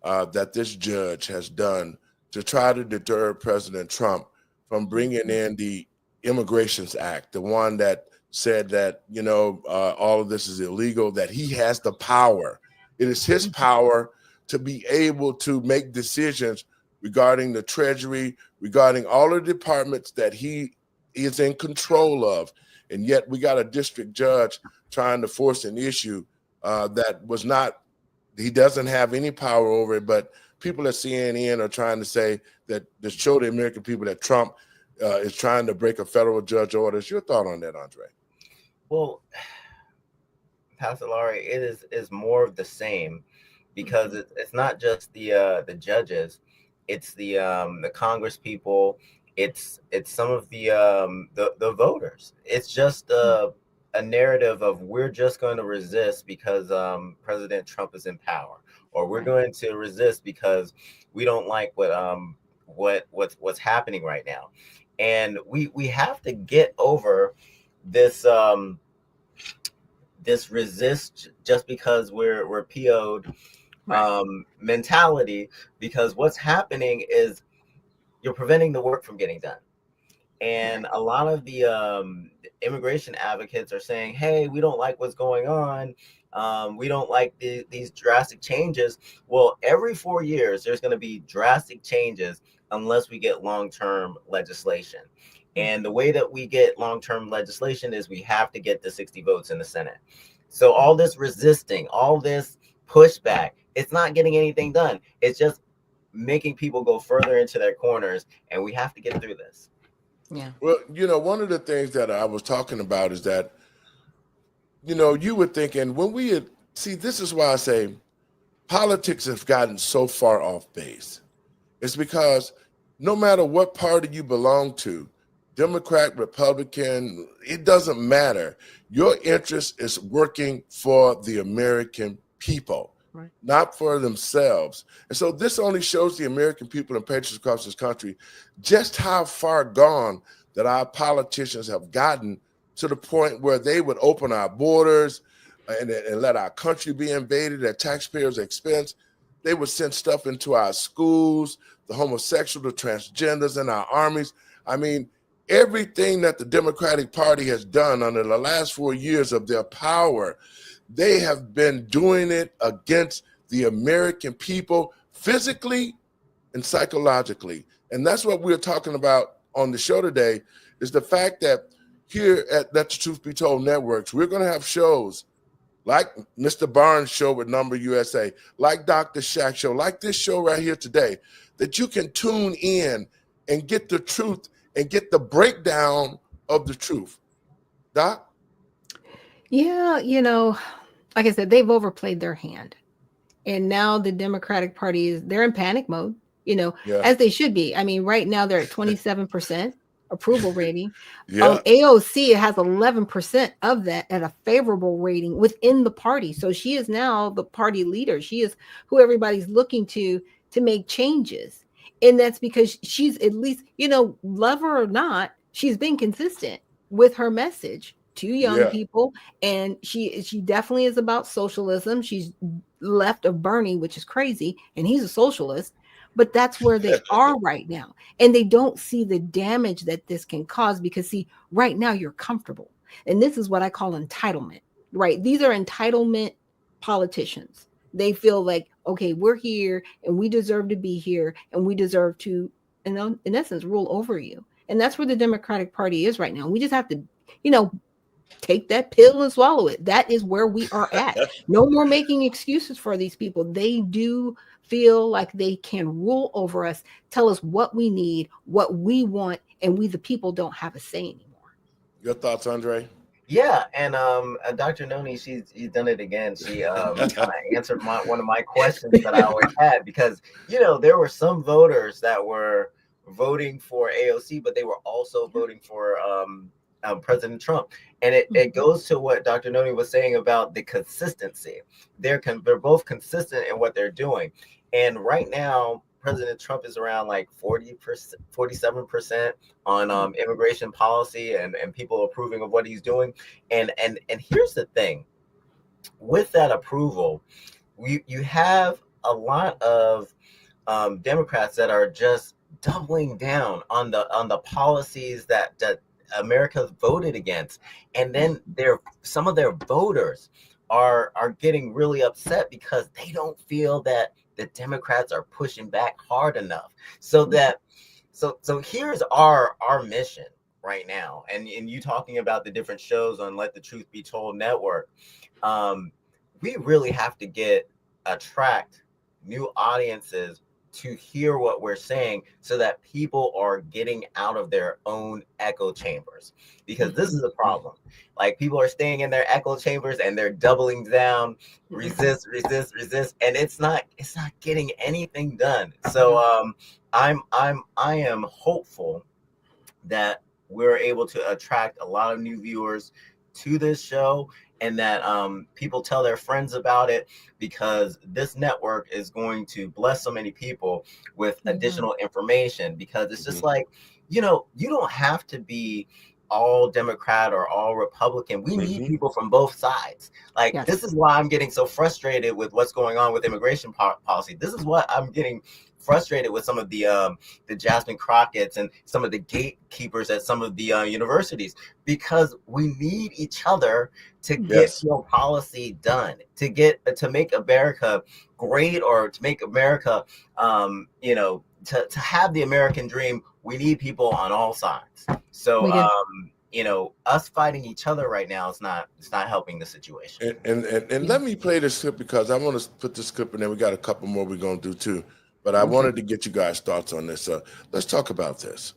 that this judge has done to try to deter President Trump from bringing in the Immigrations Act, the one that said that, you know, all of this is illegal, that he has the power. It is his power to be able to make decisions regarding the Treasury, regarding all the departments that he is in control of. And yet we got a district judge trying to force an issue that was not, he doesn't have any power over it, but people at CNN are trying to say that, to show the American people that Trump is trying to break a federal judge orders. Your thought on that, Andre? Well, Pastor Laurie, it is more of the same, because it's not just the judges, it's the Congress people, it's some of the voters. It's just a narrative of, we're just going to resist because President Trump is in power, or we're Right. going to resist because we don't like what's happening right now. And we have to get over this this resist just because we're PO'd Right. mentality, because what's happening is you're preventing the work from getting done. And a lot of the immigration advocates are saying, hey, we don't like what's going on. We don't like these drastic changes. Well, every 4 years, there's going to be drastic changes unless we get long-term legislation. And the way that we get long-term legislation is we have to get the 60 votes in the Senate. So all this resisting, all this pushback, it's not getting anything done. It's just making people go further into their corners, and we have to get through this. Yeah. Well, you know, one of the things that I was talking about is that, you know, you were thinking when we had, see, this is why I say politics has gotten so far off base. It's because no matter what party you belong to, Democrat, Republican, it doesn't matter. Your interest is working for the American people, Right. not for themselves. And so this only shows the American people and patriots across this country just how far gone that our politicians have gotten, to the point where they would open our borders and let our country be invaded at taxpayers' expense. They would send stuff into our schools, the homosexual, the transgenders in our armies. I mean, everything that the Democratic Party has done under the last 4 years of their power, they have been doing it against the American people, physically and psychologically. And that's what we're talking about on the show today, is the fact that here at Let the Truth Be Told Networks, we're going to have shows like Mr. Barnes' show with Number USA, like Dr. Shack show, like this show right here today, that you can tune in and get the truth and get the breakdown of the truth. Doc? Yeah, you know, like I said, they've overplayed their hand. And now the Democratic Party they're in panic mode, you know, Yeah. as they should be. I mean, right now they're at 27% approval rating. Yeah. AOC has 11% of that at a favorable rating within the party. So she is now the party leader. She is who everybody's looking to make changes. And that's because she's, at least, you know, love her or not, she's been consistent with her message to young Yeah. people. And she definitely is about socialism. She's left of Bernie, which is crazy, and he's a socialist. But that's where they are right now. And they don't see the damage that this can cause, because, see, right now you're comfortable. And this is what I call entitlement, right? These are entitlement politicians. They feel like, okay, we're here and we deserve to be here and we deserve to, in essence, rule over you. And that's where the Democratic Party is right now. We just have to, take that pill and swallow it. That is where we are at. No more making excuses for these people. They do feel like they can rule over us, tell us what we need, what we want, and we, the people, don't have a say anymore. Your thoughts, Andre? Yeah, and Dr. Noni, she's done it again. She kind of answered one of my questions that I always had, because there were some voters that were voting for AOC, but they were also voting for President Trump, and it goes to what Dr. Noni was saying about the consistency. They're both consistent in what they're doing, and right now President Trump is around like 40%, 47% on immigration policy and people approving of what he's doing. And here's the thing, with that approval, you have a lot of Democrats that are just doubling down on the policies that America voted against, and then some of their voters are getting really upset because they don't feel that the Democrats are pushing back hard enough. So here's our mission right now, and you talking about the different shows on Let the Truth Be Told network. We really have to attract new audiences to hear what we're saying, so that people are getting out of their own echo chambers, because this is a problem. Like, people are staying in their echo chambers and they're doubling down, resist, and it's not getting anything done. So I am hopeful that we're able to attract a lot of new viewers to this show, and that people tell their friends about it, because this network is going to bless so many people with additional information. Because it's just like, you don't have to be all Democrat or all Republican. We need people from both sides. Like, this is why I'm getting so frustrated with what's going on with immigration policy. This is what I'm getting frustrated with some of the Jasmine Crockett's and some of the gatekeepers at some of the universities, because we need each other to get policy done, to make America great, or to make America, to have the American dream. We need people on all sides. So us fighting each other right now is not helping the situation. And let me play this clip, because I want to put this clip in there. We got a couple more we're going to do too. But I wanted to get you guys' thoughts on this. Let's talk about this.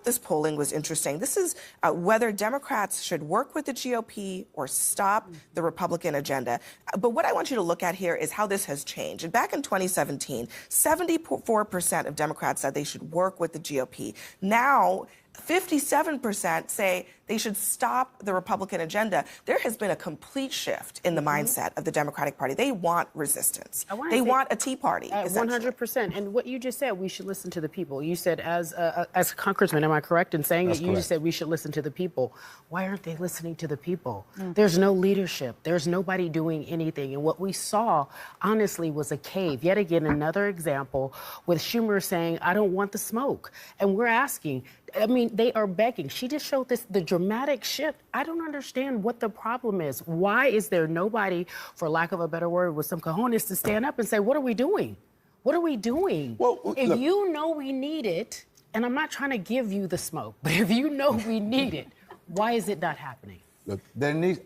This polling was interesting. This is whether Democrats should work with the GOP or stop the Republican agenda. But what I want you to look at here is how this has changed. And back in 2017, 74% of Democrats said they should work with the GOP. Now, 57% say they should stop the Republican agenda. There has been a complete shift in the mindset of the Democratic Party. They want resistance. They want a Tea Party. 100%. And what you just said, we should listen to the people. You said, as a congressman, am I correct in saying that? You just said we should listen to the people. Why aren't they listening to the people? There's no leadership. There's nobody doing anything. And what we saw, honestly, was a cave. Yet again, another example with Schumer saying, I don't want the smoke. And we're asking, I mean, they are begging. She just showed the dramatic shift. I don't understand what the problem is. Why is there nobody, for lack of a better word, with some cojones to stand up and say, what are we doing? What are we doing? Well, if look, you know we need it, and I'm not trying to give you the smoke, but if you know we need it, why is it not happening? Look,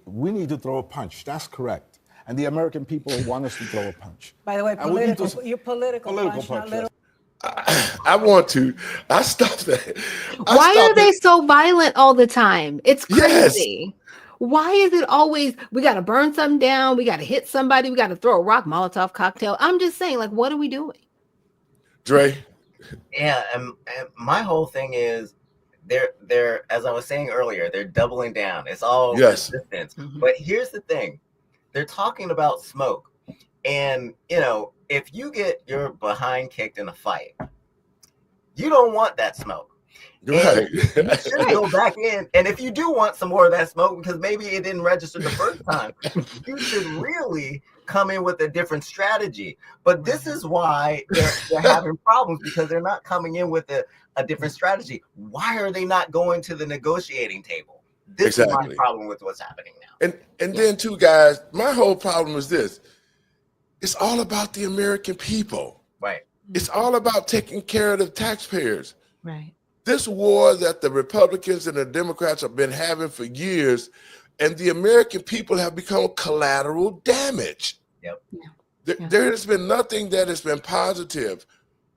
we need to throw a punch. That's correct. And the American people want us to throw a punch. By the way, your political punch, not literal. I want to. I stopped that. Why are they so violent all the time? It's crazy. Why is it always, we got to burn something down, we got to hit somebody, we got to throw a rock, Molotov cocktail? I'm just saying, like, what are we doing? Dre? Yeah, and my whole thing is, they're as I was saying earlier, they're doubling down. It's all resistance. But here's the thing. They're talking about smoke. And, if you get your behind kicked in a fight, you don't want that smoke. Right. You should go back in. And if you do want some more of that smoke, because maybe it didn't register the first time, you should really come in with a different strategy. But this is why they're having problems, because they're not coming in with a different strategy. Why are they not going to the negotiating table? This is my problem with what's happening now. And then, too, guys, my whole problem is this. It's all about the American people. Right. It's all about taking care of the taxpayers. Right. This war that the Republicans and the Democrats have been having for years, and the American people have become collateral damage. Yep. There has been nothing that has been positive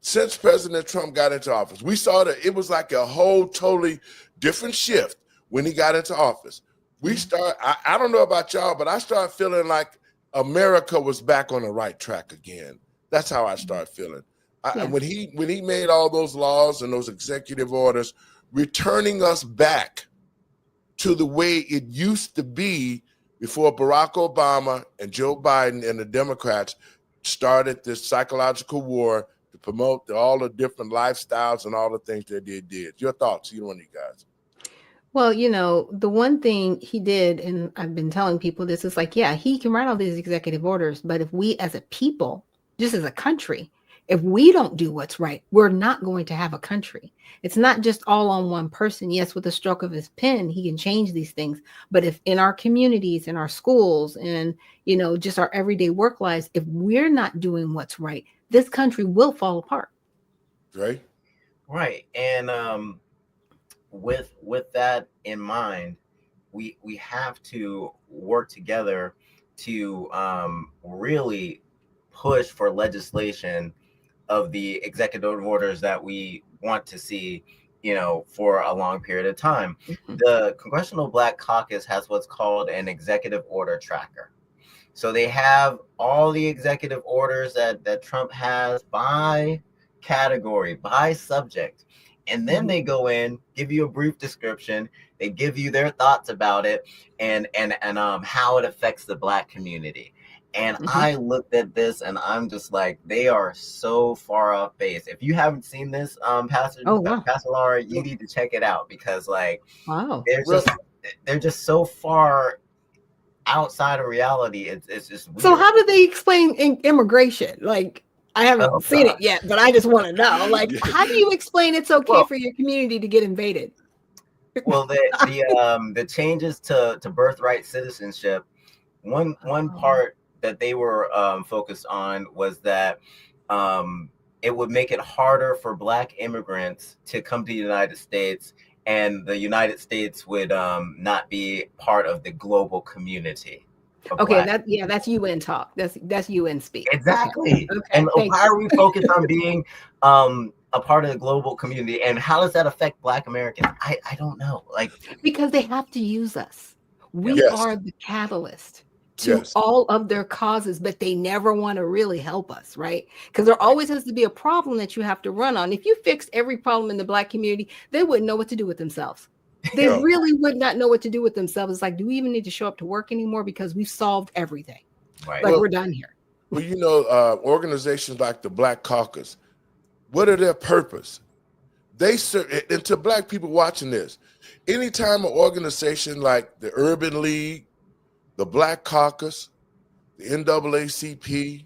since President Trump got into office. We saw that it was like a whole totally different shift when he got into office. I don't know about y'all, but I started feeling like America was back on the right track again. That's how I started feeling. When he made all those laws and those executive orders, returning us back to the way it used to be before Barack Obama and Joe Biden and the Democrats started this psychological war to promote all the different lifestyles and all the things that they did. Your thoughts, either one of you guys? Well, the one thing he did, and I've been telling people this, is like, yeah, he can write all these executive orders, but if we as a people, just as a country, if we don't do what's right, we're not going to have a country. It's not just all on one person. Yes, with a stroke of his pen, he can change these things. But if in our communities, in our schools, and, just our everyday work lives, if we're not doing what's right, this country will fall apart. Right. Right. And with that in mind, we have to work together to really push for legislation of the executive orders that we want to see, for a long period of time. Mhm. The Congressional Black Caucus has what's called an executive order tracker. So they have all the executive orders that Trump has by category, by subject. And then they go in, give you a brief description. They give you their thoughts about it and how it affects the Black community. And I looked at this and I'm just like, they are so far off base. If you haven't seen this, Pastor Laura, you need to check it out because wow, they're just so far outside of reality. It's just weird. So how do they explain immigration? Like, I haven't seen it yet, but I just want to know. Like, how do you explain it's okay for your community to get invaded? Well, the changes to birthright citizenship, one part that they were focused on was that it would make it harder for Black immigrants to come to the United States, and the United States would not be part of the global community. Okay, that's UN talk. That's UN speak. Exactly. Okay. And why are we focused on being a part of the global community, and how does that affect Black Americans? I don't know. Because they have to use us. We are the catalyst to all of their causes, but they never want to really help us, right? Because there always has to be a problem that you have to run on. If you fixed every problem in the Black community, they wouldn't know what to do with themselves. They really would not know what to do with themselves. It's like, do we even need to show up to work anymore? Because we've solved everything. Right. Like, we're done here. Well, organizations like the Black Caucus, what are their purpose? They serve, and to Black people watching this, anytime an organization like the Urban League, the Black Caucus, the NAACP,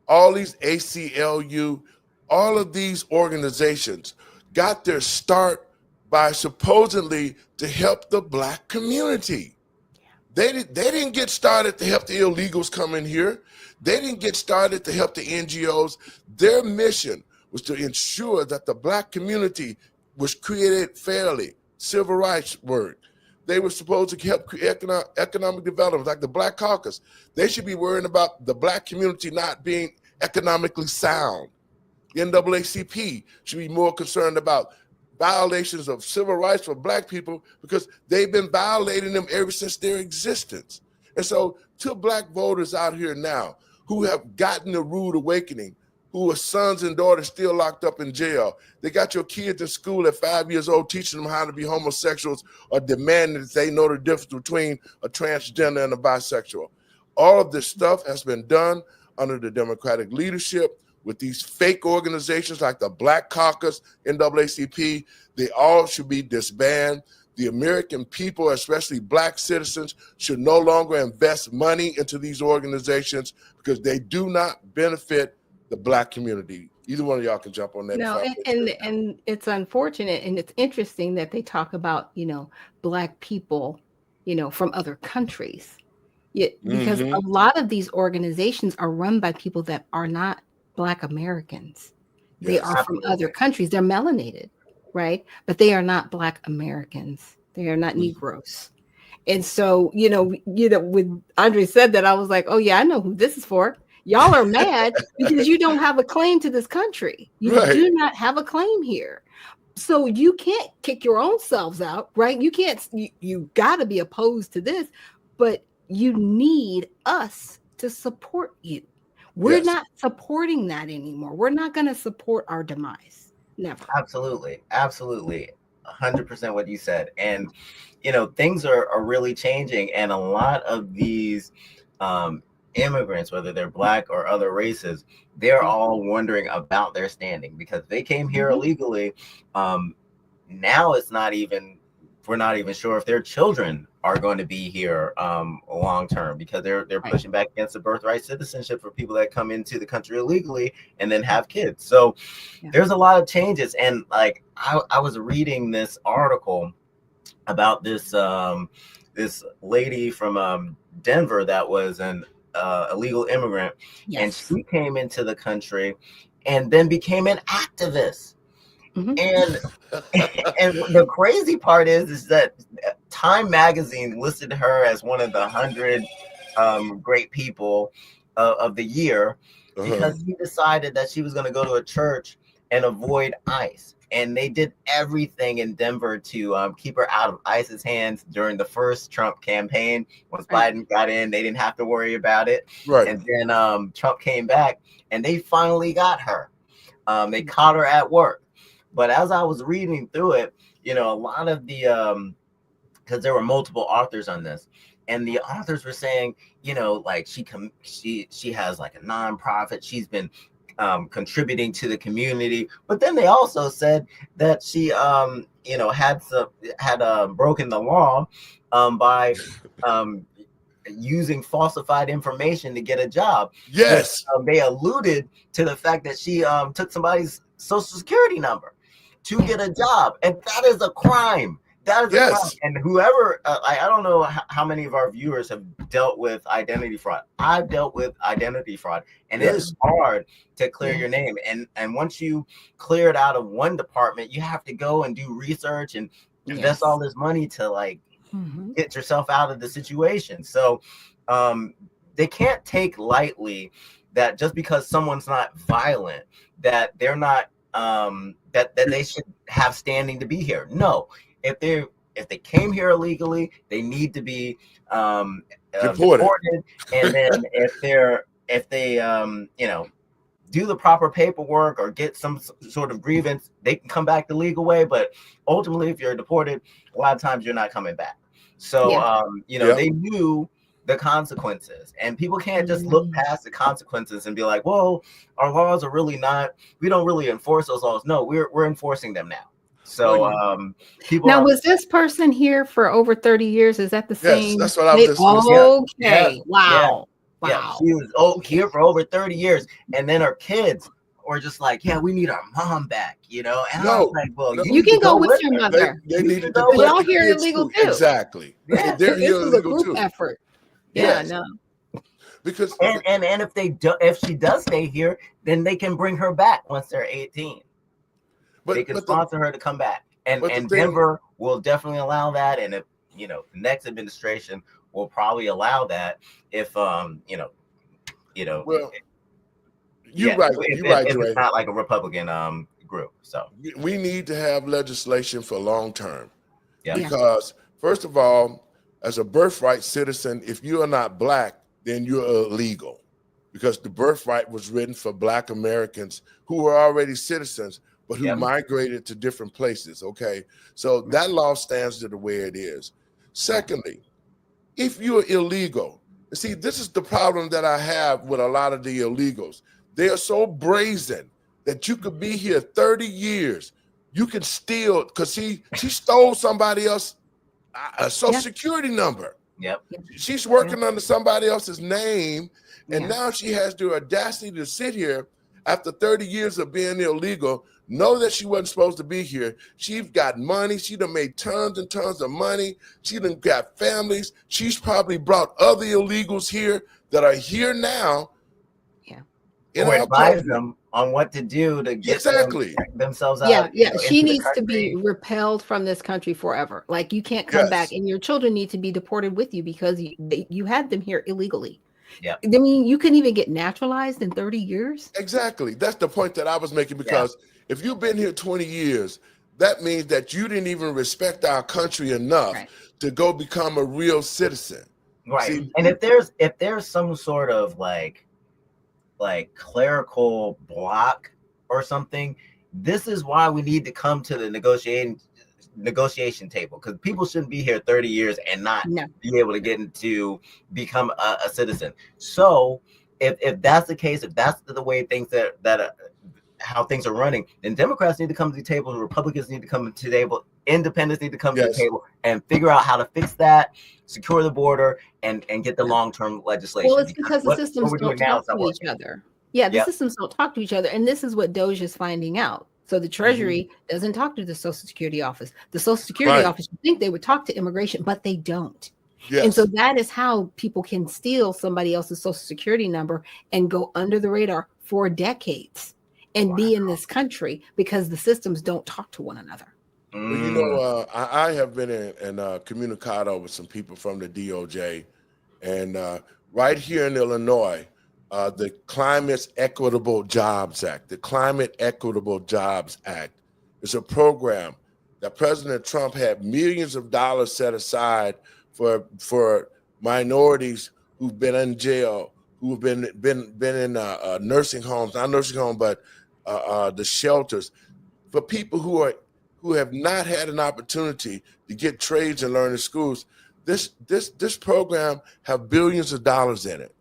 all these ACLU, all of these organizations got their start by supposedly to help the Black community. They didn't get started to help the illegals come in here. They didn't get started to help the NGOs. Their mission was to ensure that the Black community was created fairly, civil rights work. They were supposed to help create economic development, like the Black Caucus. They should be worrying about the Black community not being economically sound. The NAACP should be more concerned about violations of civil rights for Black people because they've been violating them ever since their existence. And so to Black voters out here now who have gotten a rude awakening, who are sons and daughters still locked up in jail, they got your kids in school at 5 years old teaching them how to be homosexuals or demanding that they know the difference between a transgender and a bisexual. All of this stuff has been done under the Democratic leadership with these fake organizations like the Black Caucus, NAACP. They all should be disbanded. The American people, especially Black citizens, should no longer invest money into these organizations because they do not benefit the Black community. Either one of y'all can jump on that. No, and it's unfortunate, and it's interesting that they talk about, Black people, from other countries. Yeah, because Mm-hmm. a lot of these organizations are run by people that are not Black Americans. They Yes. are from other Absolutely. countries. They're melanated, right? But they are not Black Americans. They are not Mhm. Negroes. And so, when Andre said that, I was like, oh yeah, I know who this is for. Y'all are mad because you don't have a claim to this country. You Right. do not have a claim here. So you can't kick your own selves out, right? You can't, you got to be opposed to this, but you need us to support you. We're Yes. not supporting that anymore. We're not going to support our demise. Never. Absolutely. Absolutely. 100% what you said. And, things are really changing. And a lot of these immigrants, whether they're Black or other races, they're all wondering about their standing because they came here Mhm. illegally. Now we're not even sure if their children are going to be here long term because they're Right. pushing back against the birthright citizenship for people that come into the country illegally and then have kids. So Yeah. there's a lot of changes. And like I was reading this article about this lady from Denver that was an illegal immigrant, and Yes. she came into the country and then became an activist. Mhm. And and the crazy part is that Time Magazine listed her as one of the 100 great people of the year Uh-huh. because he decided that she was going to go to a church and avoid ICE. And they did everything in Denver to keep her out of ICE's hands during the first Trump campaign. Once Right. Biden got in, they didn't have to worry about it. Right. And then Trump came back and they finally got her. They caught her at work. But as I was reading through it, a lot of the because there were multiple authors on this, and the authors were saying, like she has like a nonprofit. She's been contributing to the community, but then they also said that she had broken the law by using falsified information to get a job. Which Yes. they alluded to the fact that she took somebody's social security number to get a job, and that is a crime. That is a crime. Yes. And whoever, I don't know how many of our viewers have dealt with identity fraud. I've dealt with identity fraud, and it Yes. is hard to clear Yeah. your name. And once you clear it out of one department, you have to go and do research and invest Yes. all this money to like Mhm. get yourself out of the situation. So they can't take lightly that just because someone's not violent, that they're not that they should have standing to be here. No, if they came here illegally, they need to be Deported. deported. And then if they do the proper paperwork or get some sort of grievance, they can come back the legal way. But ultimately, if you're deported, a lot of times you're not coming back. So Yeah. Yep. they knew the consequences, and people can't just look Mm. past the consequences and be like, well, our laws are really not, we don't really enforce those laws. No, we're enforcing them now. So Well, people Now, are was this person here for over 30 years? Is that the yes, same? that's what I was just gonna say. yeah, Okay. Wow. yeah, Wow. she was here for over 30 years, and then her kids were just like, yeah, we need our mom back, and I was No, like, well, no. you You need to can go go with with your her. mother. They You needed can to go Because with put y'all the here kids illegal through. too. Exactly. Yeah. They're This here was a illegal group too. effort. Yeah, Yes. no. Because And if she does stay here, then they can bring her back once they're 18. They can but sponsor her to come back, and the thing, Denver will definitely allow that. And if the next administration will probably allow that if well, you're yeah, right. You're right, if it's Dre. not like a Republican group. So We need to have legislation for long term. yeah. Because first of all, as a birthright citizen, if you are not Black, then you're illegal, because the birthright was written for Black Americans who were already citizens but who Yep. migrated to different places. Okay, so that law stands to the way it is. Secondly, if you're illegal, see, this is the problem that I have with a lot of the illegals. They are so brazen that you could be here 30 years. You can steal, because she stole somebody else's social Yeah. security number. Yep. She's working under somebody else's name, and Yeah. now she has the audacity to sit here after 30 years of being illegal, know that she wasn't supposed to be here. She's got money. She done made tons and tons of money. She done got families. She's probably brought other illegals here that are here now. Yeah. Or advise them on what to do to get themselves out. Yeah. She needs to be repelled from this country forever. Like, you can't come back, and your children need to be deported with you because you had them here illegally. Yeah. I mean, you couldn't even get naturalized in 30 years. Exactly. That's the point that I was making, because if you've been here 20 years, that means that you didn't even respect our country enough to go become a real citizen. Right. See, and if there's some sort of like clerical block or something, this is why we need to come to the negotiation table, because people shouldn't be here 30 years and not be able to get into become a citizen. So if that's the case, if that's the way things that how things are running, then Democrats need to come to the table, Republicans need to come to the table, independents need to come to the table and figure out how to fix that, secure the border, and get the long-term legislation. Well, it's because the systems don't talk to each other. Yeah, the systems don't talk to each other. And this is what Doge is finding out. So the Treasury doesn't talk to the Social Security office. The Social Security office, you think they would talk to immigration, but they don't. Yes. And so that is how people can steal somebody else's Social Security number and go under the radar for decades and be in this country, because the systems don't talk to one another. Well, you know, I have been in communicado with some people from the DOJ, and right here in Illinois, the Climate Equitable Jobs Act is a program that President Trump had millions of dollars set aside for minorities who've been in jail, who've been in nursing homes, not nursing homes, but the shelters, for people who have not had an opportunity to get trades and learn in schools. This program have billions of dollars in it,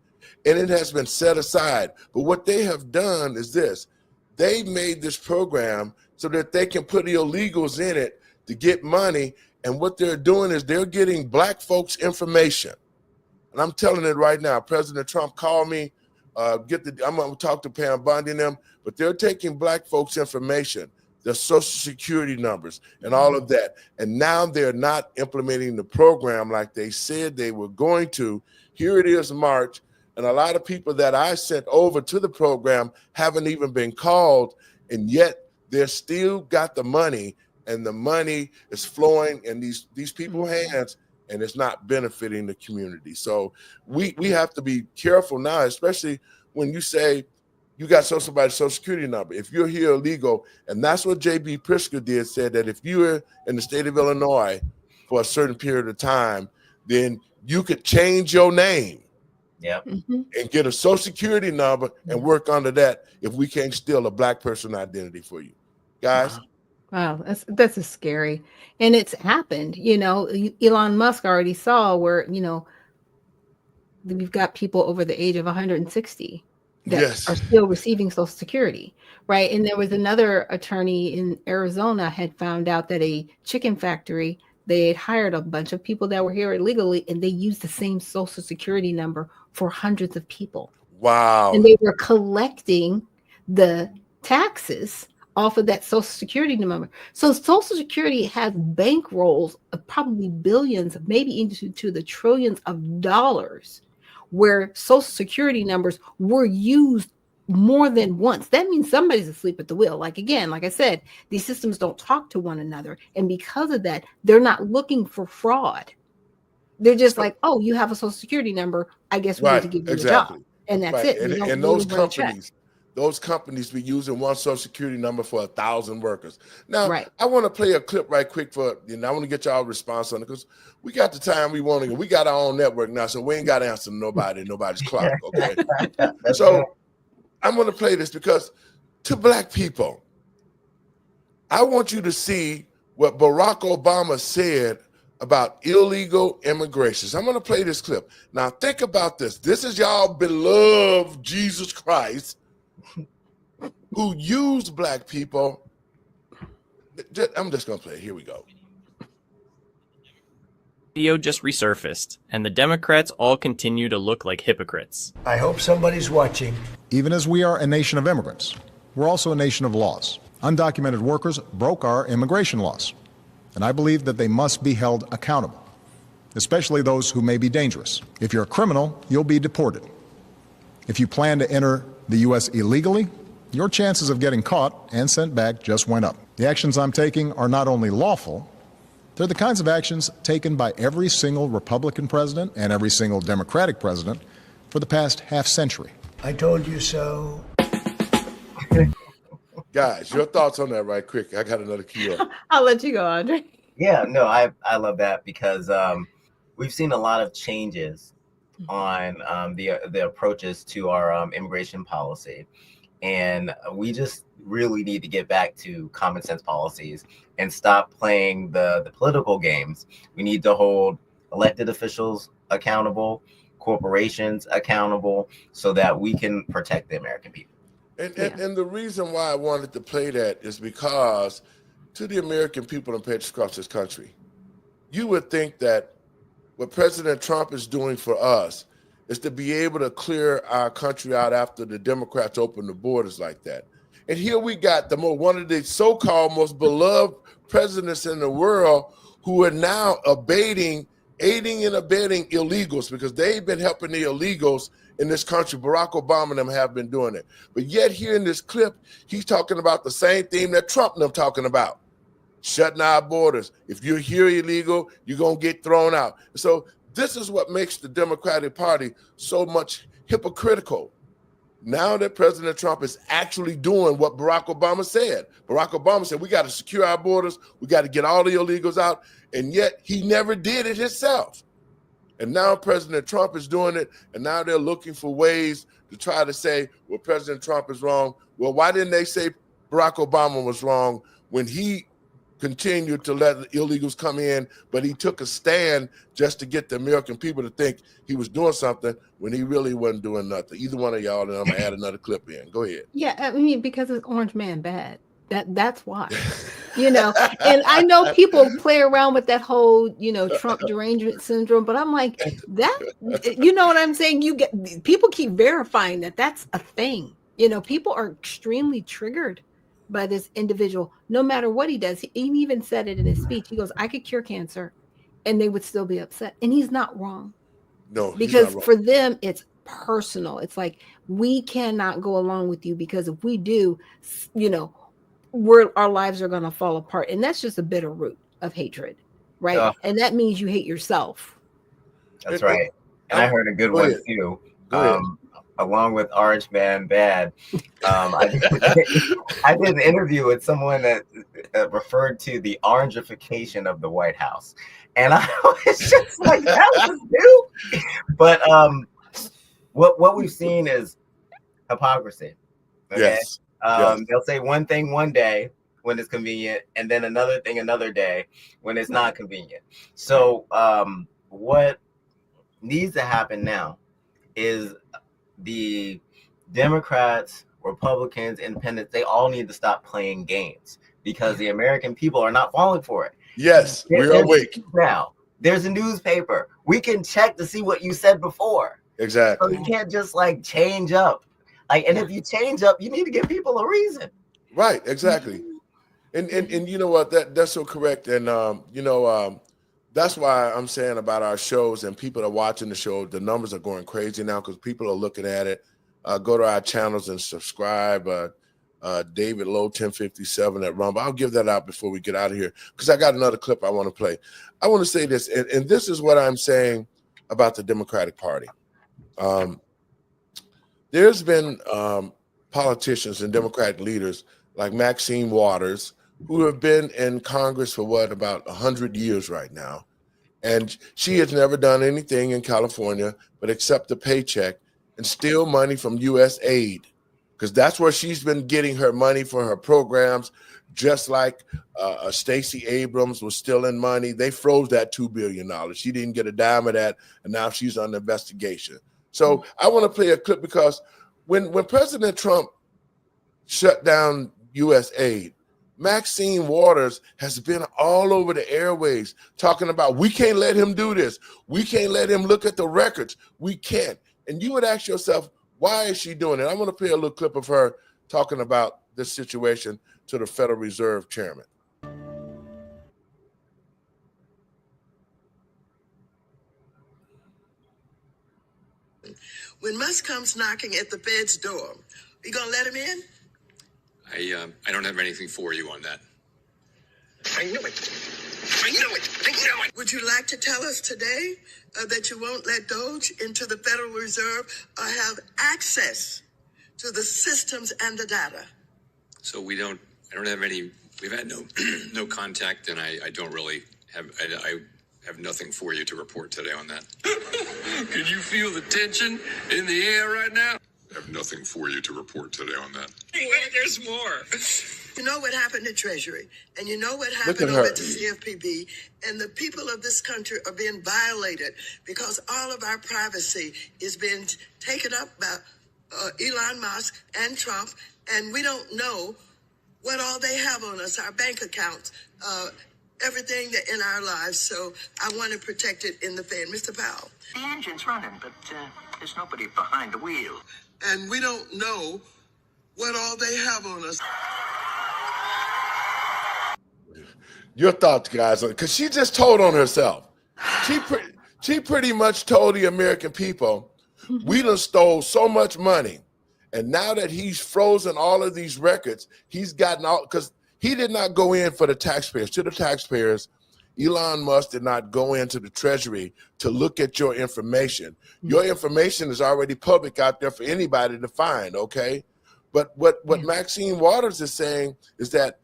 and it has been set aside. But what they have done is this: they made this program so that they can put illegals in it to get money. And what they're doing is they're getting black folks information. And I'm telling it right now. President Trump called me. I'm going to talk to Pam Bondi and them, but they're taking black folks' information, their Social Security numbers and all of that. And now they're not implementing the program like they said they were going to. Here it is, March, and a lot of people that I sent over to the program haven't even been called, and yet they're still got the money, and the money is flowing in these people's hands, and it's not benefiting the community. So we have to be careful now, especially when you say you got somebody's Social Security number. If you're here illegal, and that's what J.B. Pritzker did, said that if you were in the state of Illinois for a certain period of time, then you could change your name and get a Social Security number and work under that if we can't steal a black person identity for you. Guys? Wow, that's a scary. And it's happened. You know, Elon Musk already saw where, you know, we've got people over the age of 160 that are still receiving Social Security, right? And there was another attorney in Arizona had found out that a chicken factory, they had hired a bunch of people that were here illegally, and they used the same Social Security number for hundreds of people. Wow. And they were collecting the taxes off of that Social Security number. So Social Security has bankrolls of probably billions, maybe into the trillions of dollars, where Social Security numbers were used more than once. That means somebody's asleep at the wheel. Like, again, like I said, these systems don't talk to one another. And because of that, they're not looking for fraud. They're just like, oh, you have a Social Security number, I guess we need to give you a job. And that's it. And those companies be using one Social Security number for 1,000 workers. Now, I want to play a clip right quick I want to get y'all response on it, because we got the time we want to. We got our own network now, so we ain't got to answer nobody's clock, okay? So I'm going to play this because to black people, I want you to see what Barack Obama said about illegal immigration. I'm going to play this clip. Now, think about this. This is y'all beloved Jesus Christ, who used black people. I'm just going to play it. Here we go. Video just resurfaced, and the Democrats all continue to look like hypocrites. I hope somebody's watching. Even as we are a nation of immigrants, we're also a nation of laws. Undocumented workers broke our immigration laws, and I believe that they must be held accountable, especially those who may be dangerous. If you're a criminal, you'll be deported. If you plan to enter the U.S. illegally, your chances of getting caught and sent back just went up. The actions I'm taking are not only lawful, they're the kinds of actions taken by every single Republican president and every single Democratic president for the past half century. I told you so. Guys, your thoughts on that right quick. I got another key up. I'll let you go, Andre. Yeah, no, I love that because we've seen a lot of changes on the approaches to our immigration policy. And we just really need to get back to common sense policies and stop playing the political games. We need to hold elected officials accountable, corporations accountable, so that we can protect the American people. And the reason why I wanted to play that is because to the American people and patriots across this country, you would think that what President Trump is doing for us is to be able to clear our country out after the Democrats open the borders like that. And here we got one of the so-called most beloved presidents in the world who are now aiding and abetting illegals because they've been helping the illegals in this country. Barack Obama and them have been doing it. But yet here in this clip, he's talking about the same theme that Trump and them talking about, shutting our borders. If you're here illegal, you're going to get thrown out. So this is what makes the Democratic Party so much hypocritical. Now that President Trump is actually doing what Barack Obama said. Barack Obama said, we got to secure our borders. We got to get all the illegals out. And yet he never did it himself. And now President Trump is doing it. And now they're looking for ways to try to say, well, President Trump is wrong. Well, why didn't they say Barack Obama was wrong when he continued to let the illegals come in, but he took a stand just to get the American people to think he was doing something when he really wasn't doing nothing. Either one of y'all, and I'm gonna add another clip in. Go ahead. Yeah, I mean, because it's Orange Man bad. That's why. And I know people play around with that whole, Trump derangement syndrome, but I'm like, that, you know what I'm saying? People keep verifying that that's a thing. People are extremely triggered by this individual, no matter what he does. He even said it in his speech. He goes, I could cure cancer and they would still be upset. And he's not wrong. No, because for them, it's personal. It's like, we cannot go along with you because if we do, our lives are going to fall apart. And that's just a bitter root of hatred, right? And that means you hate yourself. That's right. And I heard a good one too. Along with Orange Man Bad, I did an interview with someone that referred to the orangification of the White House, and I was just like, "That was new." But what we've seen is hypocrisy. Okay? Yes. They'll say one thing one day when it's convenient, and then another thing another day when it's not convenient. So what needs to happen now is the Democrats, Republicans, Independents, they all need to stop playing games because the American people are not falling for it. Yes, we're awake. Now, there's a newspaper. We can check to see what you said before. Exactly. So you can't just change up. And if you change up, you need to give people a reason. Right, exactly. And you know what? That's so correct. And that's why I'm saying about our shows and people are watching the show. The numbers are going crazy now because people are looking at it. Go to our channels and subscribe. David Lowe 1057 at Rumble. I'll give that out before we get out of here because I got another clip I want to play. I want to say this, and this is what I'm saying about the Democratic Party. There's been politicians and Democratic leaders like Maxine Waters who have been in Congress for about 100 years right now. And she has never done anything in California but accept a paycheck and steal money from U.S. aid, because that's where she's been getting her money for her programs, just like Stacey Abrams was stealing money. They froze that $2 billion. She didn't get a dime of that, and now she's under investigation. So I want to play a clip because when President Trump shut down U.S. aid, Maxine Waters has been all over the airways talking about, we can't let him do this. We can't let him look at the records. We can't. And you would ask yourself, why is she doing it? I'm going to play a little clip of her talking about this situation to the Federal Reserve Chairman. When Musk comes knocking at the Fed's door, you gonna let him in? I don't have anything for you on that. I know it. I know it. I know it. Would you like to tell us today that you won't let Doge into the Federal Reserve or have access to the systems and the data? So I don't have any, we've had no contact, and I don't really have, I have nothing for you to report today on that. Can you feel the tension in the air right now? I have nothing for you to report today on that. Wait, there's more. You know what happened at Treasury, and you know what Look happened at over her. at the CFPB, and the people of this country are being violated because all of our privacy is being taken up by Elon Musk and Trump, and we don't know what all they have on us, our bank accounts, everything that in our lives. So I want to protect it in the Fed. Mr. Powell. The engine's running, but there's nobody behind the wheel. And we don't know what all they have on us. Your thoughts, guys, because she just told on herself. She pretty much told the American people, we done stole so much money. And now that he's frozen all of these records, he's gotten all, because he did not go in for the taxpayers. To the taxpayers, Elon Musk did not go into the Treasury to look at your information. Your information is already public out there for anybody to find, okay? But what Maxine Waters is saying is that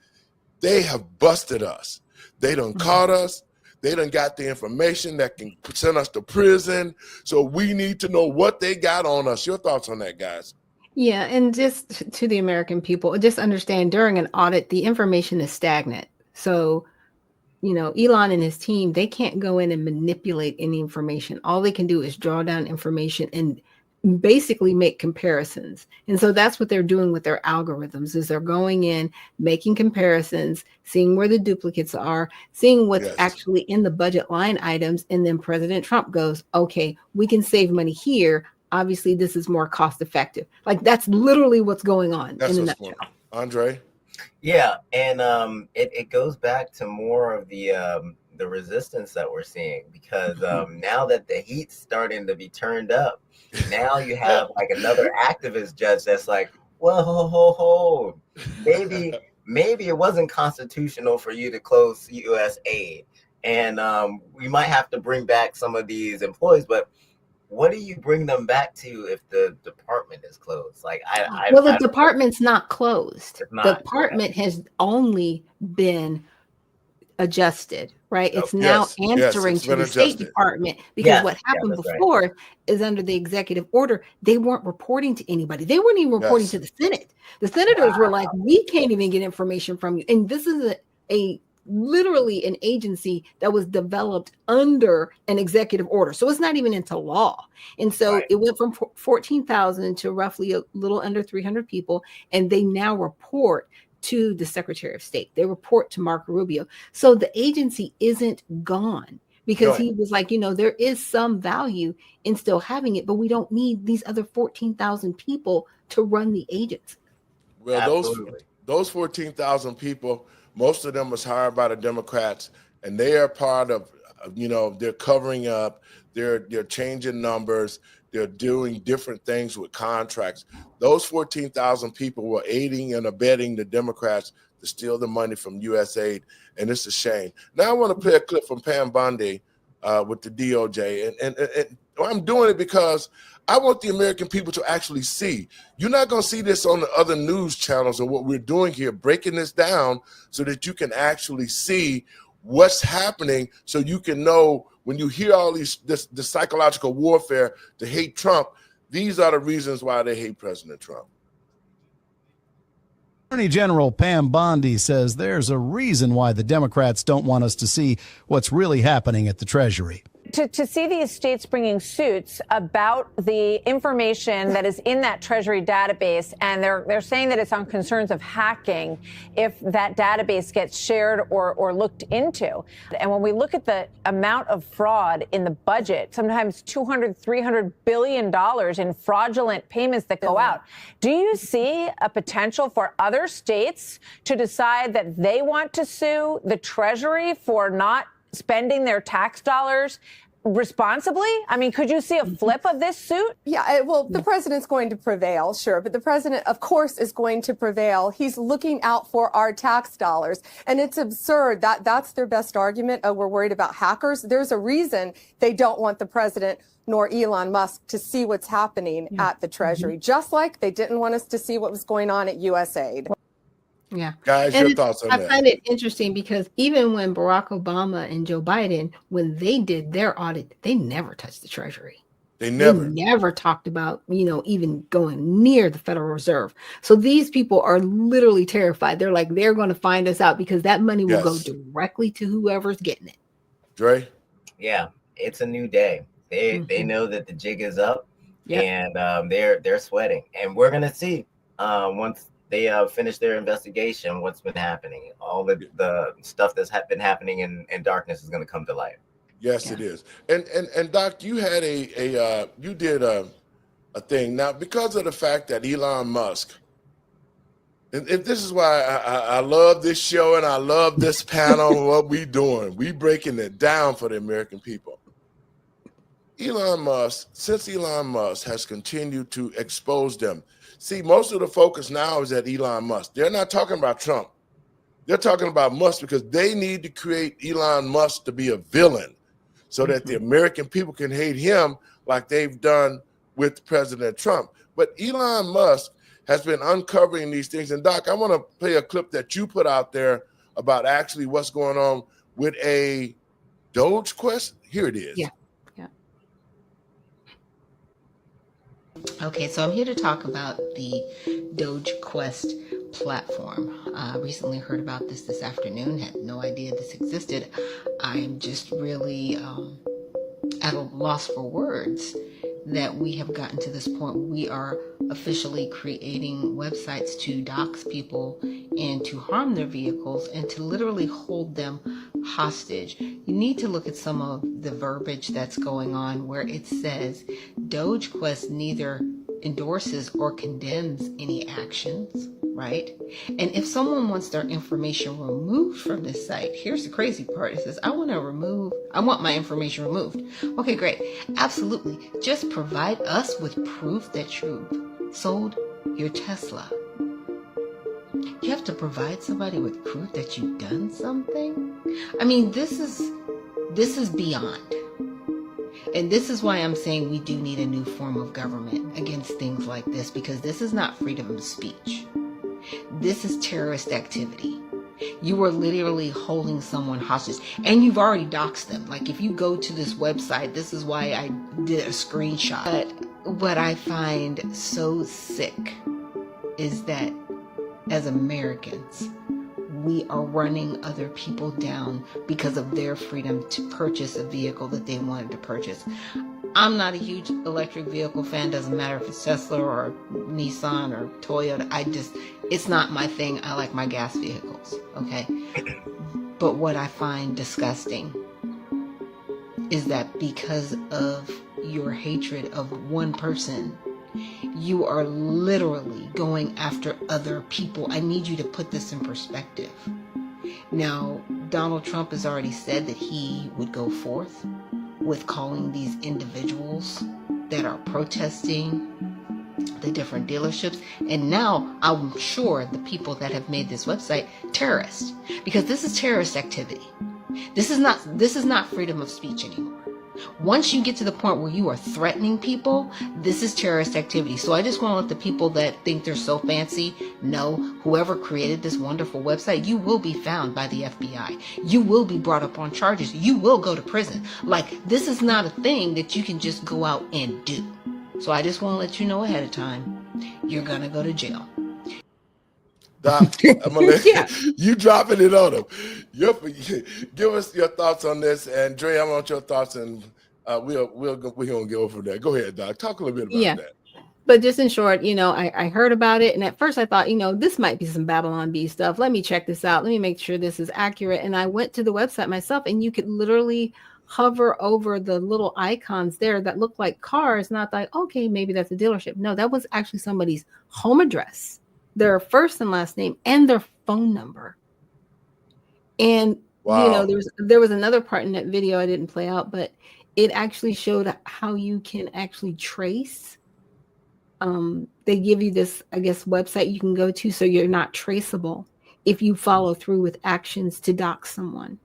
they have busted us. They done caught us. They done got the information that can send us to prison. So we need to know what they got on us. Your thoughts on that, guys? Yeah, and just to the American people, just understand during an audit, the information is stagnant. So, Elon and his team, they can't go in and manipulate any information. All they can do is draw down information and basically make comparisons. And so that's what they're doing with their algorithms, is they're going in, making comparisons, seeing where the duplicates are, seeing what's actually in the budget line items. And then President Trump goes, okay, we can save money here. Obviously, this is more cost effective. Like, that's literally what's going on in a nutshell. Andre? Yeah, and it goes back to more of the resistance that we're seeing, because now that the heat's starting to be turned up, now you have like another activist judge that's like, well, maybe it wasn't constitutional for you to close U.S. aid, and we might have to bring back some of these employees, but what do you bring them back to if the department is closed? Like, the department's not closed. The department has only been adjusted, right? It's now answering to the State Department, because what happened before is under the executive order, they weren't reporting to anybody. They weren't even reporting to the Senate. The senators were like, we can't even get information from you. And this is a literally an agency that was developed under an executive order. So it's not even into law. And so it went from 14,000 to roughly a little under 300 people. And they now report to the Secretary of State. They report to Marco Rubio. So the agency isn't gone, because he was like, there is some value in still having it, but we don't need these other 14,000 people to run the agency. Well, those 14,000 people, most of them was hired by the Democrats, and they are part of, they're covering up, they're changing numbers, they're doing different things with contracts. Those 14,000 people were aiding and abetting the Democrats to steal the money from USAID, and it's a shame. Now I want to play a clip from Pam Bondi with the DOJ, and I'm doing it because I want the American people to actually see. You're not going to see this on the other news channels or what we're doing here, breaking this down so that you can actually see what's happening, so you can know when you hear all this psychological warfare to hate Trump, these are the reasons why they hate President Trump. Attorney General Pam Bondi says there's a reason why the Democrats don't want us to see what's really happening at the Treasury. to see these states bringing suits about the information that is in that Treasury database, and they're saying that it's on concerns of hacking if that database gets shared or looked into. And when we look at the amount of fraud in the budget, sometimes $200, $300 billion in fraudulent payments that go out, do you see a potential for other states to decide that they want to sue the Treasury for not spending their tax dollars responsibly? I mean, could you see a flip of this suit? Yeah, well, the president's going to prevail, sure, but the president, of course, is going to prevail. He's looking out for our tax dollars, and it's absurd that that's their best argument. Oh, we're worried about hackers. There's a reason they don't want the president nor Elon Musk to see what's happening at the Treasury, just like they didn't want us to see what was going on at USAID. Yeah. Guys, And your thoughts on I that? find it interesting because even when Barack Obama and Joe Biden, when they did their audit, they never touched the Treasury. They never. They never talked about, even going near the Federal Reserve. So these people are literally terrified. They're like, they're going to find us out because that money will go directly to whoever's getting it. Dre? Yeah, it's a new day. They know that the jig is up, and they're sweating. And we're going to see once they finish their investigation what's been happening. All the stuff that's been happening in darkness is going to come to light. Yes, it is. And Doc, you had you did a thing now because of the fact that Elon Musk, and this is why I love this show and I love this panel. What we doing? We breaking it down for the American people. Since Elon Musk has continued to expose them. See, most of the focus now is at Elon Musk. They're not talking about Trump. They're talking about Musk because they need to create Elon Musk to be a villain so that the American people can hate him like they've done with President Trump. But Elon Musk has been uncovering these things. And Doc, I want to play a clip that you put out there about actually what's going on with a Doge Quest. Here it is. Yeah. Okay, so I'm here to talk about the Doge Quest platform. I recently heard about this afternoon, had no idea this existed. I'm just really at a loss for words that we have gotten to this point. We are officially creating websites to dox people and to harm their vehicles and to literally hold them hostage. You need to look at some of the verbiage that's going on where it says Doge Quest neither endorses or condemns any actions, right? And if someone wants their information removed from this site, here's the crazy part. It says, I want my information removed. Okay, great. Absolutely. Just provide us with proof that you sold your Tesla. You have to provide somebody with proof that you've done something? I mean, this is beyond. And this is why I'm saying we do need a new form of government against things like this, because this is not freedom of speech. This is terrorist activity. You are literally holding someone hostage, and you've already doxed them. Like if you go to this website, this is why I did a screenshot. But what I find so sick is that as Americans, we are running other people down because of their freedom to purchase a vehicle that they wanted to purchase. I'm not a huge electric vehicle fan. Doesn't matter if it's Tesla or Nissan or Toyota. It's not my thing. I like my gas vehicles, okay? But what I find disgusting is that because of your hatred of one person, you are literally going after other people. I need you to put this in perspective. Now, Donald Trump has already said that he would go forth with calling these individuals that are protesting the different dealerships, and now I'm sure the people that have made this website terrorists, because this is terrorist activity. This is not freedom of speech anymore. Once you get to the point where you are threatening people, this is terrorist activity. So I just want to let the people that think they're so fancy know, whoever created this wonderful website, you will be found by the FBI. You will be brought up on charges. You will go to prison. Like, this is not a thing that you can just go out and do. So I just want to let you know ahead of time, you're going to go to jail. Doc, I'm gonna let you dropping it on them. Give us your thoughts on this, and Dre, I want your thoughts, and we're gonna go over that. Go ahead, Doc. Talk a little bit about Yeah. that. But just in short, I heard about it, and at first I thought, this might be some Babylon Bee stuff. Let me check this out. Let me make sure this is accurate. And I went to the website myself, and you could literally hover over the little icons there that look like cars. And I thought, okay, maybe that's a dealership. No, that was actually somebody's home address, their first and last name, and their phone number. And Wow. there was another part in that video I didn't play out, but it actually showed how you can actually trace. They give you this, I guess, website you can go to so you're not traceable if you follow through with actions to dox someone.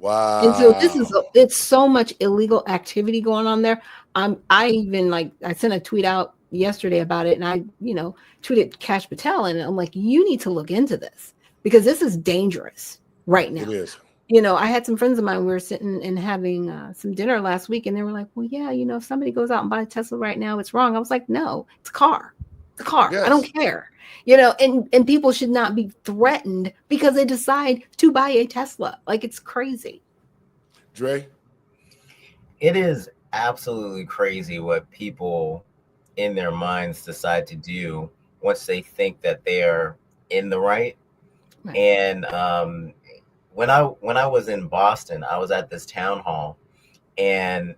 And so it's so much illegal activity going on there. I even I sent a tweet out yesterday about it, and I tweeted Cash Patel, and I'm like, you need to look into this because this is dangerous right now. It is. I had some friends of mine, we were sitting and having some dinner last week, and they were like, well, yeah, if somebody goes out and buy a Tesla right now, it's wrong. I was like, no, it's a car. It's a car. Yes. I don't care. And people should not be threatened because they decide to buy a Tesla. It's crazy. Dre? It is absolutely crazy what people in their minds decide to do once they think that they're in the right. And when I was in Boston, I was at this town hall, and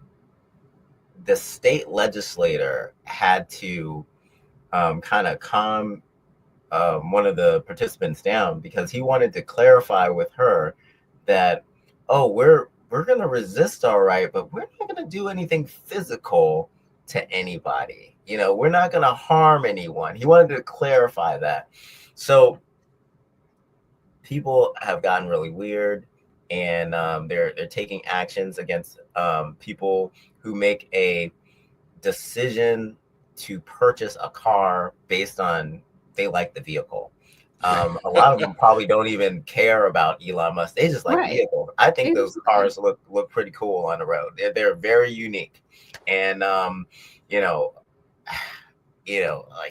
the state legislator had to kind of calm one of the participants down because he wanted to clarify with her that, oh, we're going to resist, all right, but we're not going to do anything physical to anybody. We're not going to harm anyone. He wanted to clarify that. So people have gotten really weird, and they're taking actions against people who make a decision to purchase a car based on they like the vehicle. A lot of them probably don't even care about Elon Musk. They just like the vehicle. I think those cars look pretty cool on the road. They're very unique, and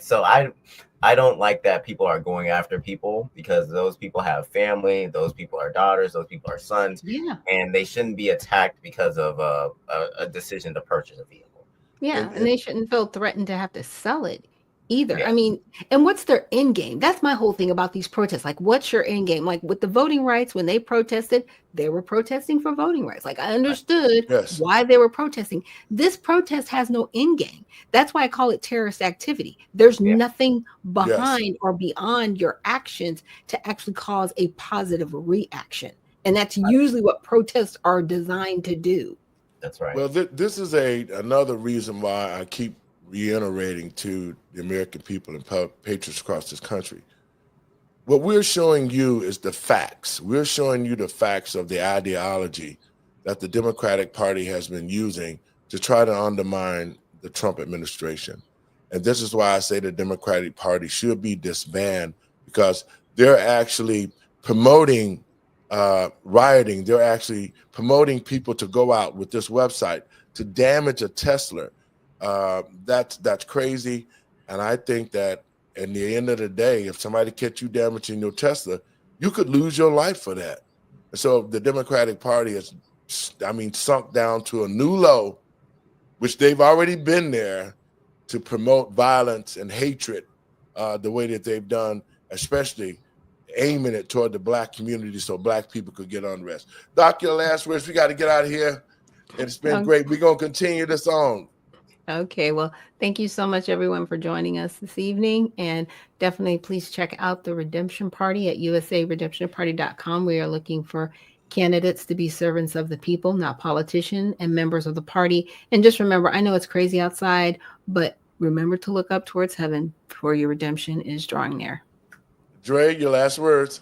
so I don't like that people are going after people because those people have family, those people are daughters, those people are sons, and they shouldn't be attacked because of a decision to purchase a vehicle. Yeah, and they shouldn't feel threatened to have to sell it either. Yeah. I mean, and what's their end game? That's my whole thing about these protests. What's your end game? With the voting rights, when they protested, they were protesting for voting rights. I understood why they were protesting. This protest has no end game. That's why I call it terrorist activity. There's nothing behind or beyond your actions to actually cause a positive reaction. And that's usually what protests are designed to do. That's right. Well, this is another reason why I keep reiterating to the American people and patriots across this country. What we're showing you is the facts. We're showing you the facts of the ideology that the Democratic Party has been using to try to undermine the Trump administration. And this is why I say the Democratic Party should be disbanded, because they're actually promoting rioting. They're actually promoting people to go out with this website to damage a Tesla. That's crazy. And I think that at the end of the day, if somebody catch you damaging your Tesla, you could lose your life for that. And so the Democratic Party has, sunk down to a new low, which they've already been there, to promote violence and hatred the way that they've done, especially aiming it toward the Black community so Black people could get unrest. Doc, your last words. We got to get out of here. It's been great. We're going to continue this on. Okay, well, thank you so much, everyone, for joining us this evening. And definitely please check out the Redemption Party at usaredemptionparty.com. We are looking for candidates to be servants of the people, not politicians, and members of the party. And just remember, I know it's crazy outside, but remember to look up towards heaven, for your redemption is drawing near. Dre, your last words.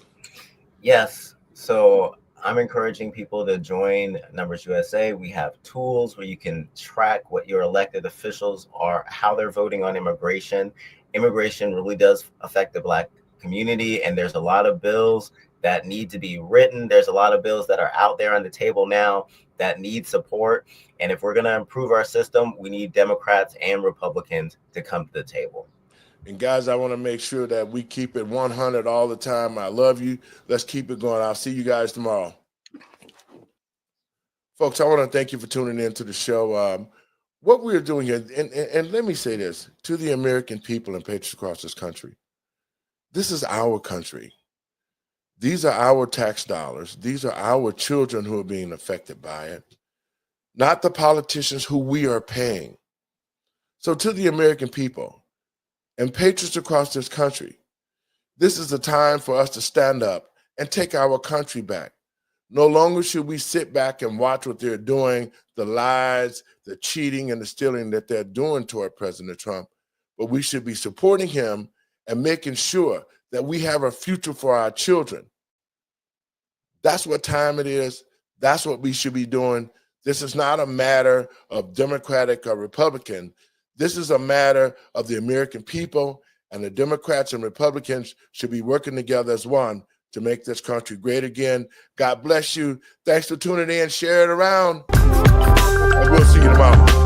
Yes. So I'm encouraging people to join Numbers USA. We have tools where you can track what your elected officials are, how they're voting on immigration. Immigration really does affect the Black community, and there's a lot of bills that need to be written. There's a lot of bills that are out there on the table now that need support. And if we're going to improve our system, we need Democrats and Republicans to come to the table. And guys, I want to make sure that we keep it 100 all the time. I love you. Let's keep it going. I'll see you guys tomorrow. Folks, I want to thank you for tuning in to the show. What we're doing here, and let me say this to the American people and patriots across this country. This is our country. These are our tax dollars. These are our children who are being affected by it, not the politicians who we are paying. So to the American people and patriots across this country, this is the time for us to stand up and take our country back. No longer should we sit back and watch what they're doing, the lies, the cheating, and the stealing that they're doing toward President Trump, but we should be supporting him and making sure that we have a future for our children. That's what time it is. That's what we should be doing. This is not a matter of Democratic or Republican. This is a matter of the American people, and the Democrats and Republicans should be working together as one to make this country great again. God bless you. Thanks for tuning in. Share it around. And we'll see you tomorrow.